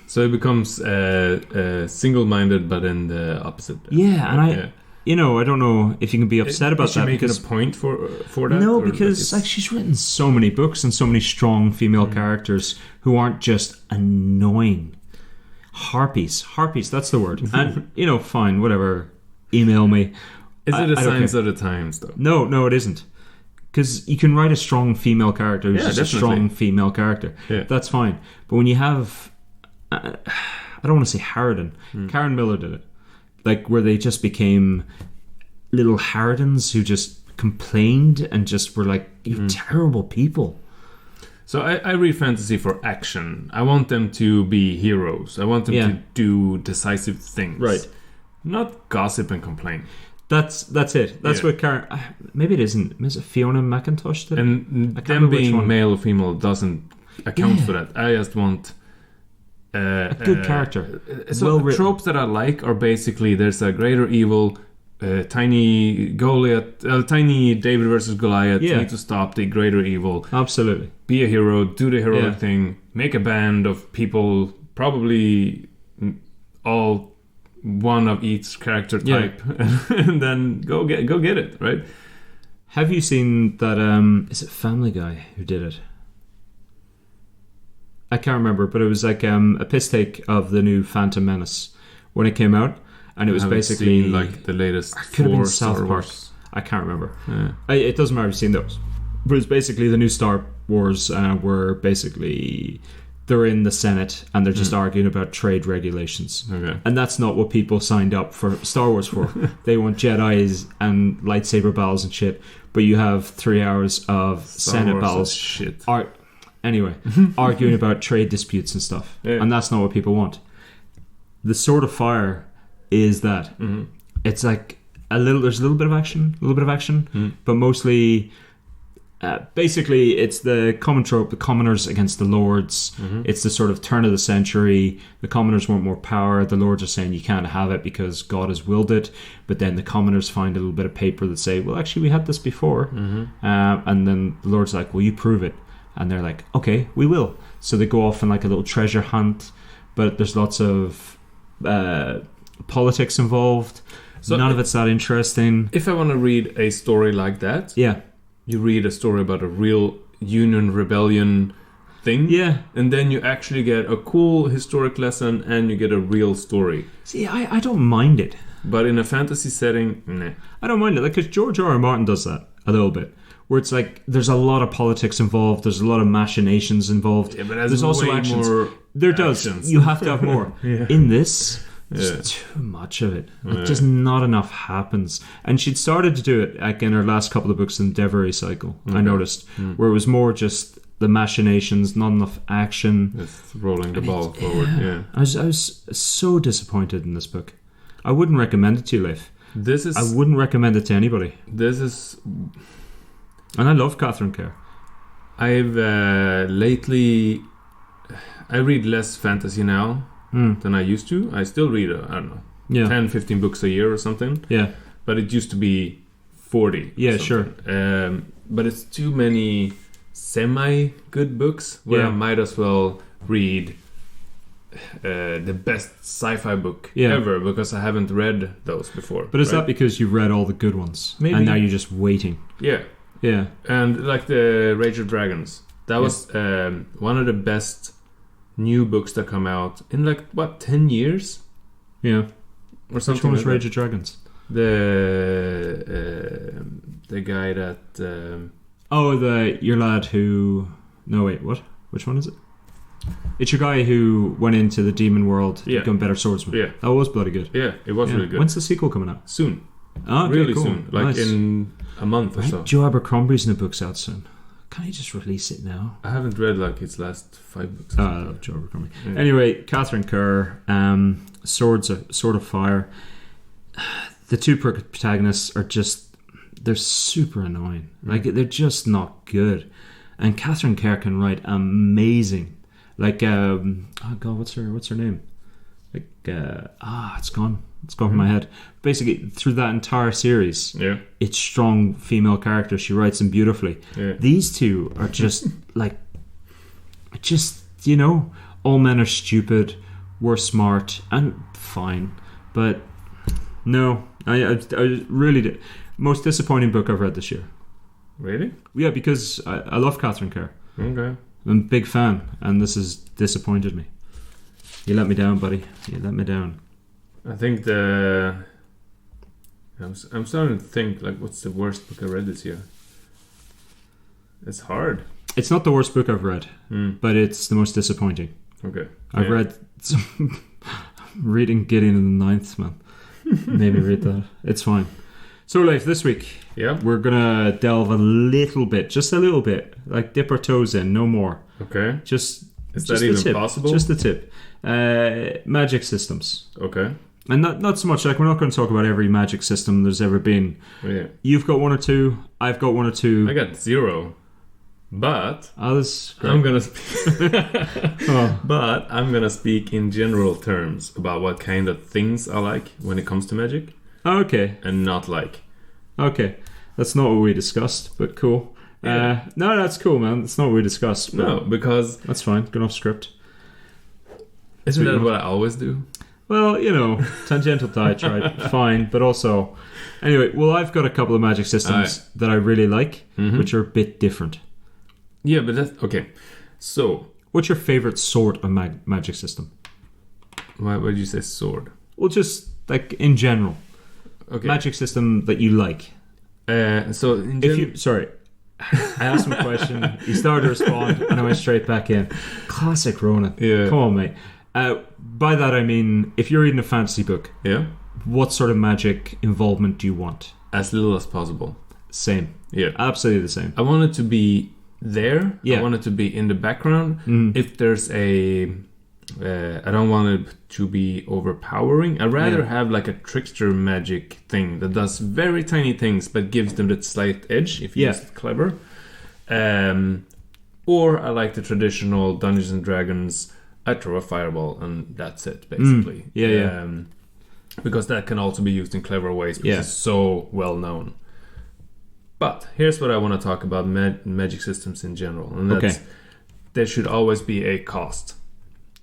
B: so it becomes single-minded, but in the opposite.
A: Yeah, and I don't know if you can be upset about that.
B: Making a point for that?
A: No, because she's written so many books and so many strong female characters who aren't just annoying. Harpies, that's the word. And fine, whatever. Email me.
B: Is it a signs of the times, though?
A: No, it isn't. Because you can write a strong female character who's just
B: definitely.
A: a strong female character.
B: Yeah.
A: That's fine. But when you have... I don't want to say Harridan. Karen Miller did it. Like, where they just became little Harridans who just complained and just were like, you terrible people.
B: So I read fantasy for action. I want them to be heroes. I want them to do decisive things.
A: Right.
B: Not gossip and complain.
A: That's it. That's what Karen... Maybe it isn't. Is it Fiona McIntosh did it?
B: And them being male or female doesn't account for that. I just want...
A: a good character.
B: So tropes that I like are basically there's a greater evil, tiny David versus Goliath. You need to stop the greater evil.
A: Absolutely.
B: Be a hero, do the heroic thing, make a band of people, probably all one of each character type, and then go get it, right?
A: Have you seen that? Is it Family Guy who did it? I can't remember, but it was like a piss take of the new Phantom Menace when it came out, and it was basically
B: seen, like the latest.
A: Could have been South Park. I can't remember. It doesn't matter if you've seen those, but it's basically the new Star Wars were basically they're in the Senate and they're just arguing about trade regulations, and that's not what people signed up for Star Wars for. They want Jedis and lightsaber battles and shit, but you have 3 hours of Senate battles.
B: Shit.
A: Anyway, arguing about trade disputes and stuff, and that's not what people want. The Sword of Fire is that. It's like there's a little bit of action, but mostly basically it's the common trope, the commoners against the lords. It's the sort of turn of the century. The commoners want more power. The lords are saying you can't have it because God has willed it, but then the commoners find a little bit of paper that say, well, actually we had this before, and then the lords are like, well, you prove it. And they're like, okay, we will. So they go off on like a little treasure hunt, but there's lots of politics involved. So none of it's that interesting.
B: If I want to read a story like that, you read a story about a real Union rebellion thing, and then you actually get a cool historic lesson and you get a real story.
A: See, I don't mind it.
B: But in a fantasy setting, nah.
A: I don't mind it. Like, because George R.R. Martin does that a little bit. Where it's like there's a lot of politics involved, there's a lot of machinations involved.
B: Yeah, but
A: there's also actions. There does. You have to have more. In this, there's too much of it. Like, just not enough happens. And she'd started to do it like in her last couple of books in the Devery cycle. I noticed where it was more just the machinations, not enough action.
B: It's rolling the ball forward. Yeah.
A: I was so disappointed in this book. I wouldn't recommend it to you, Leif. I wouldn't recommend it to anybody. And I love Katharine Kerr.
B: I've lately... I read less fantasy now than I used to. I still read, I don't know, 10, 15 books a year or something.
A: Yeah.
B: But it used to be 40.
A: Yeah, sure.
B: But it's too many semi-good books where I might as well read the best sci-fi book ever, because I haven't read those before.
A: But is that because you've read all the good ones? Maybe. And now you're just waiting?
B: Yeah.
A: Yeah.
B: And like the Rage of Dragons. That was one of the best new books that come out in 10 years?
A: Yeah.
B: Or something.
A: Which one was
B: like
A: Rage of Dragons?
B: The guy that
A: your lad who... No, wait, what? Which one is it? It's your guy who went into the demon world to become better swordsman.
B: Yeah.
A: That was bloody good.
B: Yeah, it was really good.
A: When's the sequel coming out?
B: Soon.
A: Oh, okay,
B: really
A: cool.
B: soon.
A: Nice.
B: In a month or so.
A: Joe Abercrombie's new book's out soon. Can't you just release it now?
B: I haven't read its last 5 books.
A: I love Joe Abercrombie. Yeah. Anyway, Katharine Kerr, Sword of Fire. The two protagonists are just... They're super annoying. They're just not good. And Katharine Kerr can write amazing. Oh God, what's her name? It's gone. It's gone from my head. Basically, through that entire series, it's strong female characters. She writes them beautifully. Yeah. These two are just all men are stupid. We're smart and fine, but no, I really did. Most disappointing book I've read this year.
B: Really?
A: Yeah, because I love Katharine Kerr.
B: Okay.
A: I'm a big fan, and this has disappointed me. You let me down, buddy. You let me down.
B: I think I'm starting to think, what's the worst book I read this year? It's hard.
A: It's not the worst book I've read, but it's the most disappointing.
B: Okay.
A: I've read reading Gideon the Ninth, man. Made me read that. It's fine. So, Leif, this week, we're going to delve just a little bit, dip our toes in, no more.
B: Okay.
A: Is
B: that even possible?
A: Just the tip. Magic systems.
B: Okay.
A: And not so much, we're not going to talk about every magic system there's ever been.
B: Yeah.
A: You've got one or two, I've got one or two.
B: I got 0. But
A: I'm
B: going to But I'm going to speak in general terms about what kind of things I like when it comes to magic.
A: Okay.
B: And not like.
A: Okay. That's not what we discussed, but cool.
B: Yeah.
A: No, that's cool, man. That's not what we discussed.
B: No, because...
A: That's fine. Going off script.
B: Isn't that what I always do?
A: Well, tangential diatribe, fine. But also... Anyway, I've got a couple of magic systems that I really like, which are a bit different.
B: Yeah, but that's... Okay. So...
A: What's your favourite sort of magic system?
B: Why did you say sword?
A: Well, just, in general.
B: Okay.
A: Magic system that you like.
B: Sorry,
A: I asked him a question. He started to respond, and I went straight back in. Classic Ronan.
B: Yeah.
A: Come on, mate. By that I mean, if you're reading a fantasy book, what sort of magic involvement do you want?
B: As little as possible.
A: Same.
B: Yeah.
A: Absolutely the same.
B: I want it to be there.
A: Yeah.
B: I want it to be in the background. If there's I don't want it to be overpowering. I'd rather have a trickster magic thing that does very tiny things but gives them that slight edge if you use it clever. Or I like the traditional Dungeons and Dragons. I throw a fireball and that's it, basically. Because that can also be used in clever ways because it's so well known. But here's what I want to talk about magic systems in general, and that's there should always be a cost.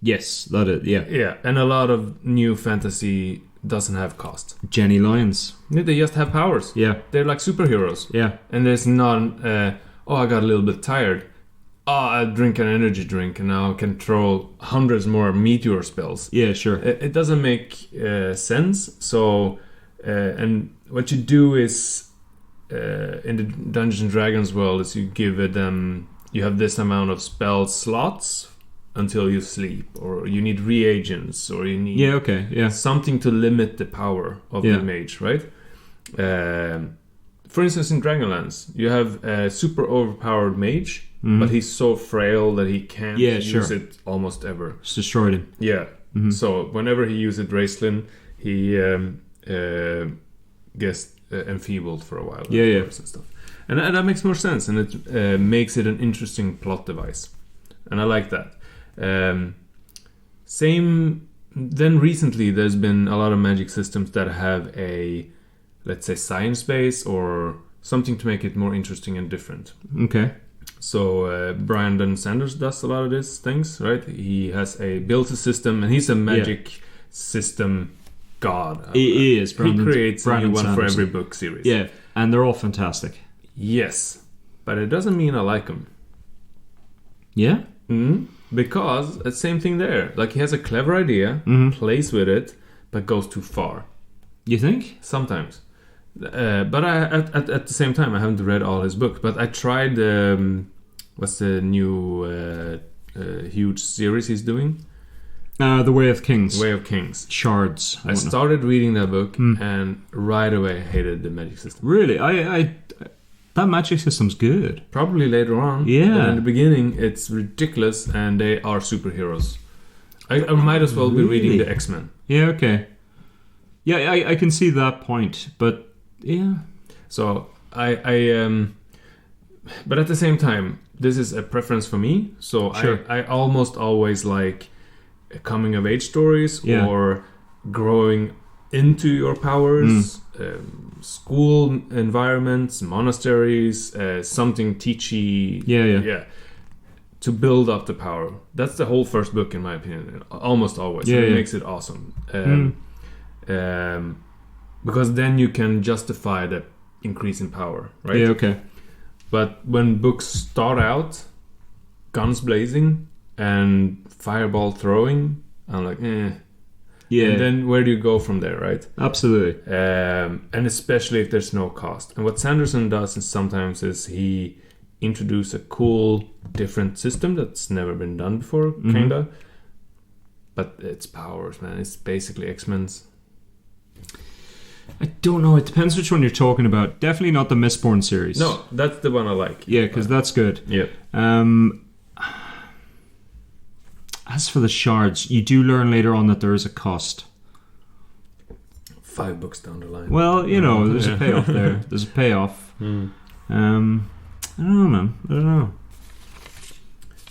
A: Yes, that is,
B: Yeah, and a lot of new fantasy doesn't have cost.
A: Jenny Lyons.
B: They just have powers.
A: Yeah.
B: They're like superheroes.
A: Yeah.
B: And there's none, I got a little bit tired. I drink an energy drink and now I can throw hundreds more meteor spells.
A: Yeah, sure.
B: It doesn't make sense. So, and what you do is, in the Dungeons and Dragons world, is you give them, you have this amount of spell slots until you sleep, or you need reagents, or you need something to limit the power of the mage, right? For instance, in Dragonlance, you have a super overpowered mage but he's so frail that he can't use it almost ever.
A: It's destroyed him.
B: Yeah. So whenever he uses Raistlin, he gets enfeebled for a while. And stuff. And that makes more sense, and it makes it an interesting plot device. And I like that. Then recently there's been a lot of magic systems that have a, let's say, science base or something to make it more interesting and different.
A: Okay.
B: So Brandon Sanders does a lot of these things, right? He builds a system, and he's a magic system god.
A: He is.
B: He creates a new one for every book series.
A: Yeah, and they're all fantastic.
B: Yes, but it doesn't mean I like them.
A: Yeah?
B: Because it's the same thing there. Like, he has a clever idea, plays with it, but goes too far.
A: You think?
B: Sometimes. But at the same time, I haven't read all his books. But I tried, what's the new huge series he's doing?
A: The Way of Kings.
B: Way of Kings.
A: Shards.
B: I started reading that book and right away hated the magic system.
A: Really? That magic system's good.
B: Probably later on.
A: Yeah.
B: But in the beginning, it's ridiculous, and they are superheroes. I might as well be reading the X-Men.
A: Yeah, okay. Yeah, I can see that point, but yeah.
B: So but at the same time, this is a preference for me. So
A: sure.
B: I almost always like coming of age stories or growing into your powers, school environments, monasteries, something teachy. Yeah. To build up the power. That's the whole first book, in my opinion. Almost always. It makes it awesome. Because then you can justify the increase in power, right?
A: Yeah, okay.
B: But when books start out, guns blazing and fireball throwing, I'm like, Yeah. And then where do you go from there, right?
A: Absolutely.
B: And especially if there's no cost. And what Sanderson does sometimes is he introduces a cool, different system that's never been done before, kinda. But it's powers, man. It's basically X-Men's.
A: I don't know. It depends which one you're talking about. Definitely not the Mistborn series.
B: No, that's the one I like.
A: Yeah, because that's good.
B: Yeah.
A: As for the shards, you do learn later on that there is a cost.
B: 5 books down the line.
A: Well, you know, there's a payoff there. There's a payoff. I don't know, man. I don't know.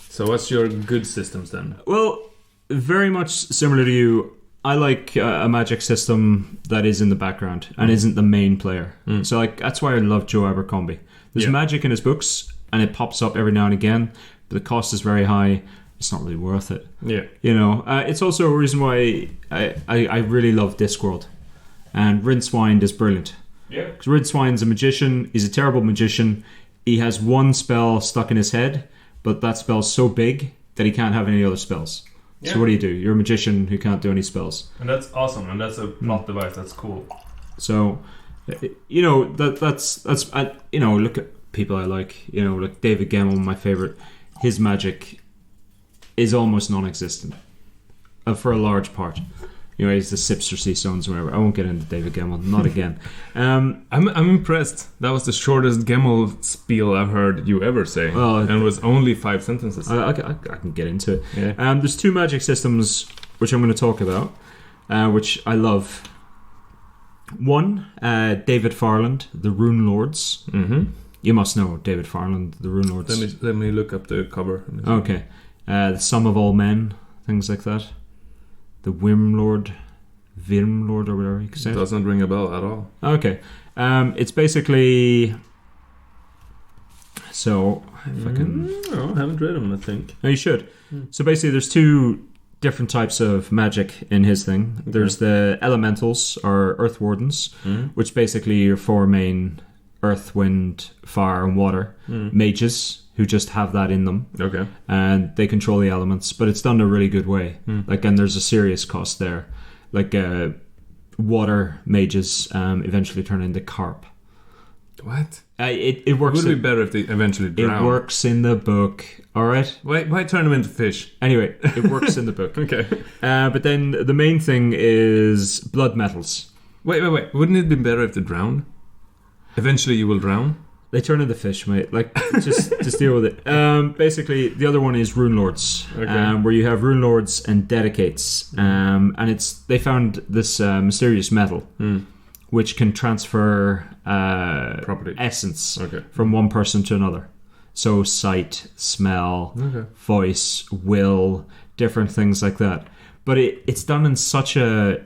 B: So what's your good systems then?
A: Well, very much similar to you. I like a magic system that is in the background and isn't the main player. So like that's why I love Joe Abercrombie. There's magic in his books and it pops up every now and again, but the cost is very high. It's not really worth it.
B: Yeah.
A: You know, it's also a reason why I really love Discworld. And Rincewind is brilliant.
B: Yeah.
A: Because Rincewind's a magician. He's a terrible magician. He has one spell stuck in his head, but that spell's so big that he can't have any other spells. Yeah. So what do? You're a magician who can't do any spells.
B: And that's awesome. And that's a plot device. That's cool.
A: So, you know, that's you know, look at people I like. You know, like David Gemmell, my favorite. His magic is almost non-existent for a large part. You know, he's the Sipster Sea Stones, whatever. I won't get into David Gemmell, not again.
B: I'm impressed. That was the shortest Gemmell spiel I've heard you ever say, and it was only 5 sentences.
A: I can get into it.
B: Yeah.
A: There's 2 magic systems which I'm going to talk about, which I love. One, David Farland, the Rune Lords. Mm-hmm. You must know David Farland, the Rune Lords.
B: Let me look up the cover.
A: Okay. The Sum of All Men, things like that. The Wyrmlord, or whatever you can say.
B: It doesn't ring a bell at all.
A: Okay. It's basically... So, if I can...
B: No, I haven't read them, I think.
A: No, you should. So basically there's 2 different types of magic in his thing. Okay. There's the Elementals, or Earth Wardens, which basically are 4 main earth, wind, fire, and water mages who just have that in them.
B: Okay.
A: And they control the elements, but it's done in a really good way. Like, and there's a serious cost there. Like, water mages eventually turn into carp.
B: What?
A: It works.
B: It would be better if they eventually drown.
A: It works in the book. All right.
B: Why turn them into fish?
A: Anyway, it works in the book.
B: Okay.
A: But then the main thing is blood metals.
B: Wait. Wouldn't it be better if they drowned? Eventually you will drown?
A: They turn into fish, mate. Like, just deal with it. Basically, the other one is Rune Lords, where you have Rune Lords and Dedicates. And they found this mysterious metal, which can transfer
B: property
A: essence from one person to another. So sight, smell, voice, will, different things like that. But it's done in such the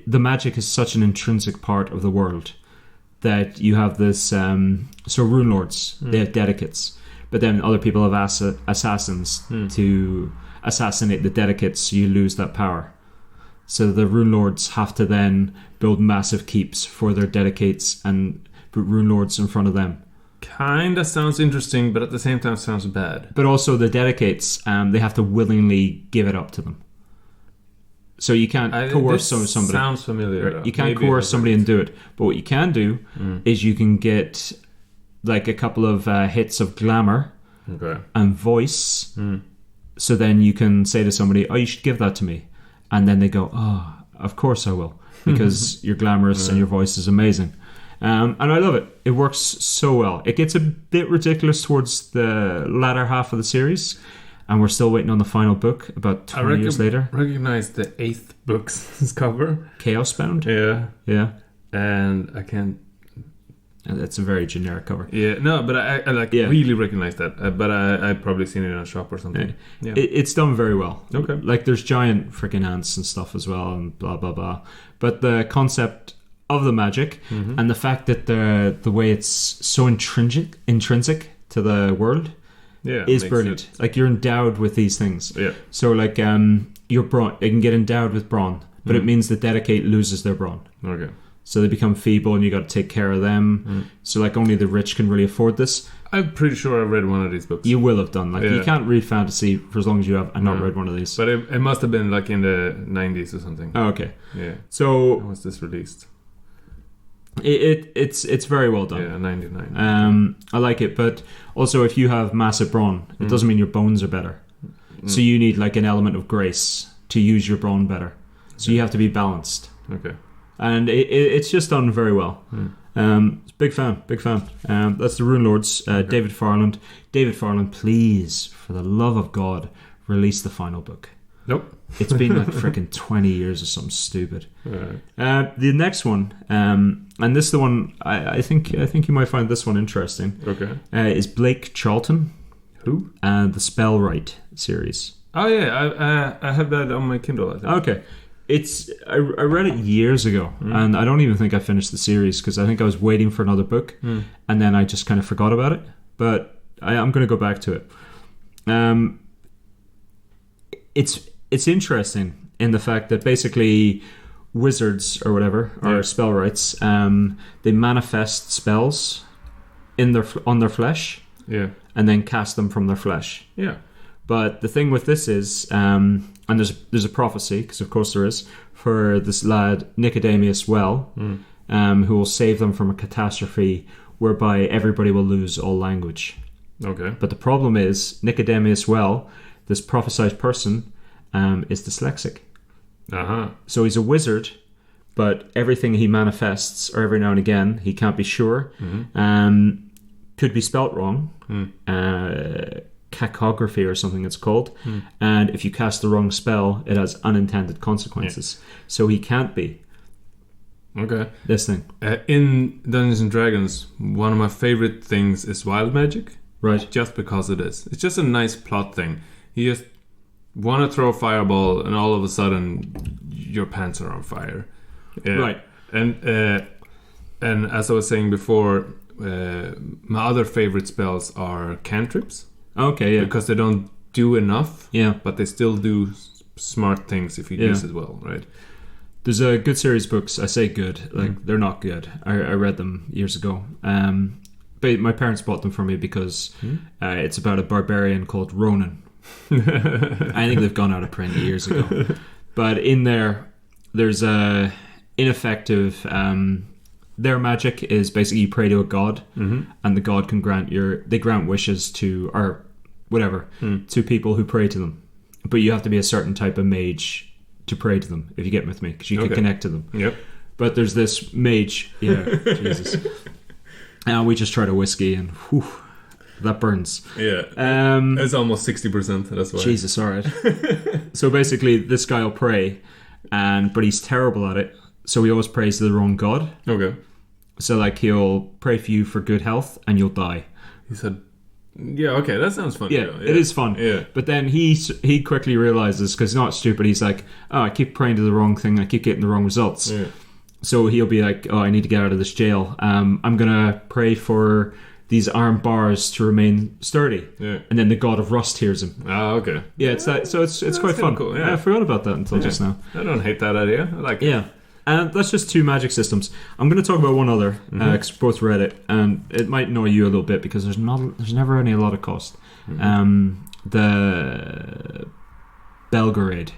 A: magic is such an intrinsic part of the world that you have this. So Rune Lords, they have Dedicates, but then other people have assassins to assassinate the Dedicates, so you lose that power. So the Rune Lords have to then build massive keeps for their Dedicates and put Rune Lords in front of them.
B: Kinda sounds interesting, but at the same time sounds bad.
A: But also the Dedicates, they have to willingly give it up to them. So you can't coerce somebody.
B: Sounds familiar.
A: Right? You can't coerce somebody and do it. But what you can do is you can get like a couple of hits of glamour and voice. So then you can say to somebody, "Oh, you should give that to me," and then they go, "Oh, of course I will," because you're glamorous and your voice is amazing. And I love it. It works so well. It gets a bit ridiculous towards the latter half of the series, and we're still waiting on the final book about 20 years later.
B: I recognize the 8th book's cover.
A: Chaos Bound?
B: Yeah. And I can't...
A: It's a very generic cover.
B: Yeah, no, but I really recognize that. But I've probably seen it in a shop or something.
A: Yeah. It's done very well.
B: Okay.
A: Like there's giant freaking ants and stuff as well and blah, blah, blah. But the concept of the magic and the fact that the way it's so intrinsic to the world is brilliant. Like you're endowed with these things.
B: Yeah.
A: So like your brawn, it can get endowed with brawn, but it means the Dedicate loses their brawn.
B: Okay.
A: So they become feeble and you got to take care of them. So like only the rich can really afford this.
B: I'm pretty sure I've read one of these books.
A: You will have done. Like you can't read fantasy for as long as you have and not read one of these.
B: But it must have been like in the 90s or something.
A: Oh, okay.
B: Yeah.
A: So
B: when was this released?
A: It's very well done.
B: Yeah, 99.
A: I like it, but also if you have massive brawn, it doesn't mean your bones are better. So you need like an element of grace to use your brawn better. So you have to be balanced.
B: Okay.
A: And it's just done very well. Big fan. That's the Rune Lords. David Farland. David Farland, please, for the love of God, release the final book.
B: Nope.
A: It's been like freaking 20 years or something stupid.
B: Right.
A: The next one, and this is the one I think you might find this one interesting.
B: Okay.
A: Is Blake Charlton.
B: Who?
A: And the Spellwright series.
B: Oh yeah, I have that on my Kindle, I think.
A: Okay. I read it years ago, and I don't even think I finished the series because I think I was waiting for another book, and then I just kind of forgot about it. But I'm going to go back to it. It's interesting in the fact that basically wizards or whatever or spellwrights, they manifest spells on their flesh, and then cast them from their flesh.
B: Yeah.
A: But the thing with this is, and there's a prophecy, because of course there is, for this lad Nicodemus Well, who will save them from a catastrophe whereby everybody will lose all language.
B: Okay.
A: But the problem is Nicodemus Well, this prophesied person, is dyslexic. So he's a wizard, but everything he manifests, or every now and again, he can't be sure, could be spelt wrong. Cacography or something it's called, and if you cast the wrong spell, it has unintended consequences. So he can't be this thing.
B: In Dungeons and Dragons, one of my favorite things is wild magic,
A: right?
B: Just because it is. It's just a nice plot thing. You just want to throw a fireball, and all of a sudden, your pants are on fire.
A: Right.
B: And as I was saying before, my other favorite spells are cantrips.
A: Okay, yeah.
B: Because they don't do enough,
A: but
B: they still do smart things if you use it well, right?
A: There's a good series of books. I say good, like they're not good. I read them years ago. But my parents bought them for me because it's about a barbarian called Ronan. I think they've gone out of print years ago. But in there's a ineffective... their magic is basically you pray to a god, and the god can grant wishes to, or whatever, to people who pray to them. But you have to be a certain type of mage to pray to them, if you get with me, because you can connect to them.
B: Yep.
A: But there's this mage, Jesus. We just tried a whiskey, and whew, that burns.
B: Yeah. It's almost 60%. That's why.
A: Jesus, all right. So basically, this guy will pray, but he's terrible at it. So he always prays to the wrong god.
B: Okay.
A: So like he'll pray for you for good health, and you'll die.
B: He said, "Yeah, okay, that sounds fun."
A: Yeah, it is fun.
B: Yeah.
A: But then he quickly realizes, because he's not stupid, he's like, oh, I keep praying to the wrong thing, I keep getting the wrong results.
B: Yeah.
A: So he'll be like, oh, I need to get out of this jail. I'm gonna pray for these iron bars to remain sturdy.
B: Yeah.
A: And then the god of rust hears him.
B: Ah, okay.
A: Yeah, it's that. So it's quite fun.
B: Cool, yeah.
A: I forgot about that until just now.
B: I don't hate that idea. I like it.
A: Yeah. And that's just 2 magic systems. I'm going to talk about one other, because we both read it, and it might annoy you a little bit because there's never any a lot of cost. The Belgrade,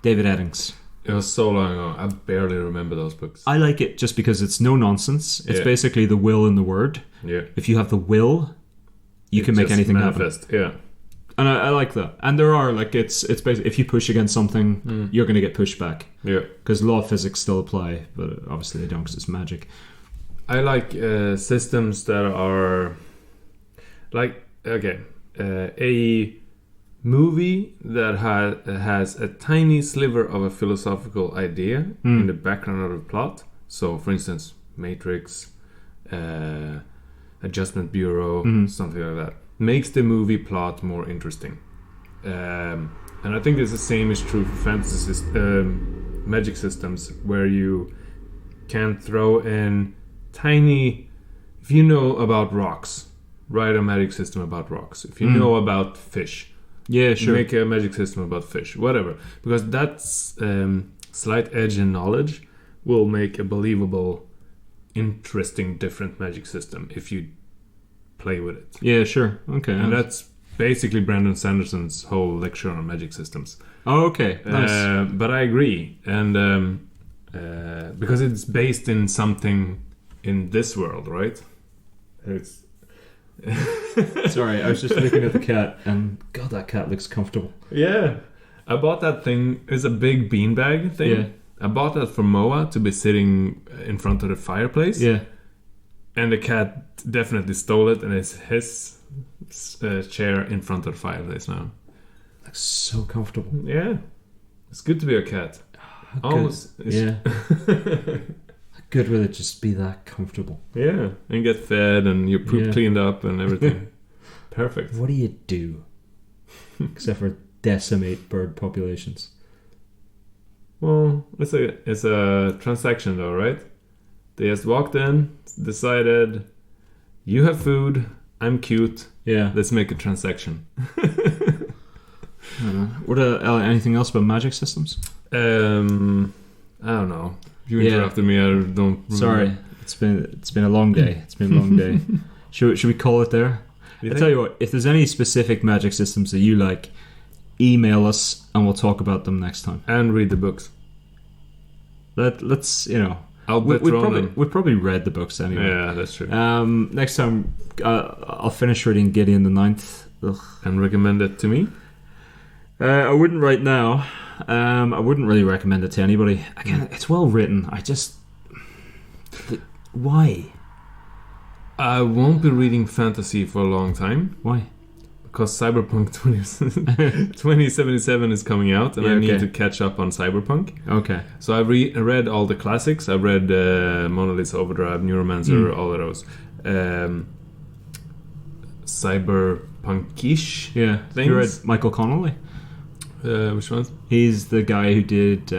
A: David Eddings.
B: It was so long ago. I barely remember those books.
A: I like it just because it's no nonsense. It's basically the will in the word.
B: Yeah.
A: If you have the will, you can make anything
B: manifest.
A: happen.
B: Yeah.
A: And I like that. And there are, like, it's basically, if you push against something, you're going to get pushed back.
B: Yeah.
A: Because law of physics still apply, but obviously they don't because it's magic.
B: I like systems that are like, okay, a movie that has a tiny sliver of a philosophical idea in the background of the plot. So, for instance, Matrix, Adjustment Bureau, something like that. Makes the movie plot more interesting. And I think the same is true for fantasy magic systems, where you can throw in tiny... If you know about rocks, write a magic system about rocks. If you know about fish, make a magic system about fish. Whatever. Because that's slight edge in knowledge will make a believable, interesting, different magic system if you play with it.
A: Yeah, sure. Okay.
B: And that's basically Brandon Sanderson's whole lecture on magic systems.
A: Oh, okay. Nice.
B: But I agree. And because it's based in something in this world, right? It's
A: Sorry, I was just looking at the cat, and God, that cat looks comfortable.
B: Yeah. I bought that thing. It's a big beanbag thing.
A: Yeah.
B: I bought that for Moa to be sitting in front of the fireplace.
A: Yeah.
B: And the cat definitely stole it, and it's his chair in front of the fireplace now.
A: Looks so comfortable.
B: Yeah. It's good to be a cat. Almost.
A: Yeah. Good will it just be that comfortable?
B: Yeah. And get fed, and your poop cleaned up, and everything. Perfect.
A: What do you do? Except for decimate bird populations.
B: Well, it's a transaction though, right? They just walked in, decided, you have food, I'm cute, let's make a transaction.
A: What anything else about magic systems?
B: I don't know. You interrupted me, I don't remember.
A: Sorry, it's been a long day. It's been a long day. Should we call it there? I tell you what, if there's any specific magic systems that you like, email us and we'll talk about them next time.
B: And read the books.
A: Let's
B: We've
A: probably read the books anyway.
B: Yeah, that's true.
A: Next time I'll finish reading Gideon the Ninth. Ugh.
B: And recommend it to me?
A: I wouldn't right now. I wouldn't really recommend it to anybody. Again, it's well written. Why?
B: I won't be reading fantasy for a long time.
A: Why?
B: Because Cyberpunk 2077 is coming out, and I need to catch up on Cyberpunk.
A: Okay. So
B: I read all the classics. I read Monolith Overdrive, Neuromancer, all of those. Cyberpunk-ish things.
A: You read Michael Connelly?
B: Which ones?
A: He's the guy who did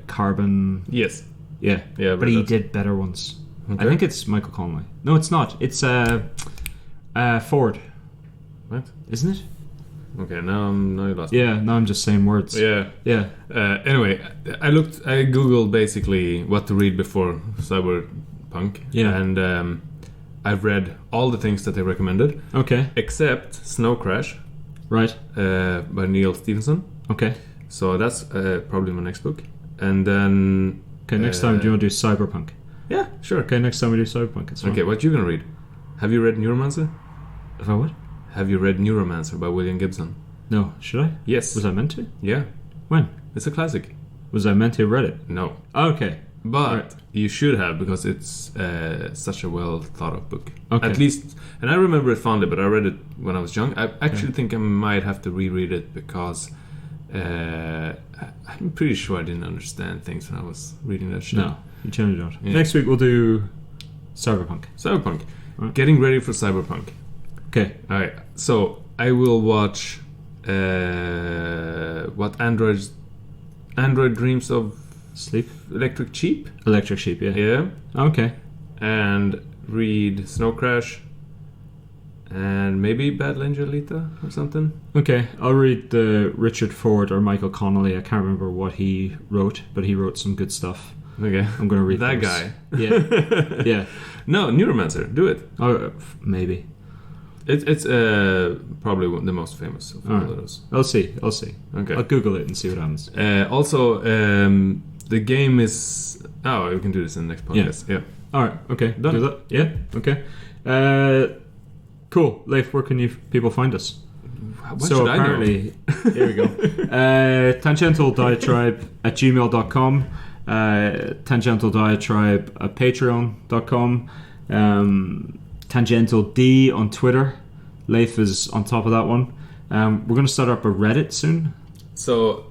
A: Carbon.
B: Yes.
A: Yeah. But he did better ones. Okay. I think it's Michael Connelly. No, it's not. It's Ford.
B: What?
A: Isn't it?
B: Okay, now you lost me.
A: Yeah, now I'm just saying words.
B: Yeah. Anyway, I googled basically what to read before Cyberpunk.
A: Yeah.
B: And I've read all the things that they recommended.
A: Okay.
B: Except Snow Crash.
A: Right.
B: By Neil Stephenson.
A: Okay.
B: So that's probably my next book. And then...
A: Okay, next time do you want to do Cyberpunk?
B: Yeah, sure.
A: Okay, next time we do Cyberpunk. It's fine.
B: Okay, what you gonna read? Have you read Neuromancer?
A: If I what?
B: Have you read Neuromancer by William Gibson?
A: No. Should I?
B: Yes.
A: Was I meant to?
B: Yeah.
A: When?
B: It's a classic.
A: Was I meant to have read it?
B: No.
A: Okay.
B: But
A: Right.
B: you should have, because it's such a well thought of book.
A: Okay.
B: At least, and I remember it fondly, but I read it when I was young. I actually think I might have to reread it because I'm pretty sure I didn't understand things when I was reading that shit.
A: No, you generally don't.
B: Yeah.
A: Next week we'll do Cyberpunk.
B: Cyberpunk.
A: Right.
B: Getting ready for Cyberpunk.
A: Okay.
B: Alright, so I will watch what Android Dreams of
A: Sleep?
B: Electric Sheep.
A: Electric Sheep, yeah.
B: Yeah.
A: Okay.
B: And read Snow Crash. And maybe Battle Angel Alita or something.
A: Okay, I'll read the Richard Ford or Michael Connelly. I can't remember what he wrote, but he wrote some good stuff.
B: Okay.
A: I'm going to read
B: that
A: those.
B: guy.
A: Yeah. Yeah.
B: No, Neuromancer. Do it.
A: Oh, maybe.
B: It's probably the most famous of all of those.
A: I'll see.
B: Okay.
A: I'll Google it and see what happens.
B: Also, the game is... Oh, we can do this in the next podcast. Yeah.
A: All right. Okay.
B: Done.
A: Do that. Yeah. Okay. Cool. Leif, where can people find us?
B: What should I know?
A: Here we go. TangentialDiatribe@gmail.com, TangentialDiatribe@patreon.com, Tangential D on Twitter. Leif is on top of that one. We're going to start up a Reddit soon.
B: So,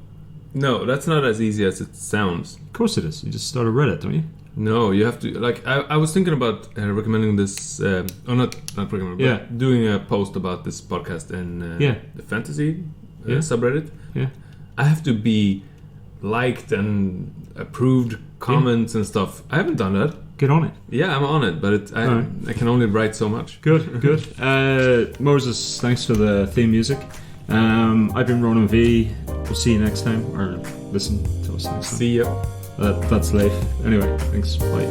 B: no, that's not as easy as it sounds.
A: Of course it is. You just start a Reddit, don't you?
B: No, you have to... Like, I was thinking about recommending this... or not recommending, but doing a post about this podcast in the fantasy subreddit.
A: Yeah.
B: I have to be liked and approved comments and stuff. I haven't done that.
A: Get on it.
B: Yeah, I'm on it, but I can only write so much.
A: Good. Moses, thanks for the theme music. I've been Ronan V. We'll see you next time, or listen to us next time.
B: See ya.
A: That's Leif. Anyway, thanks. Bye.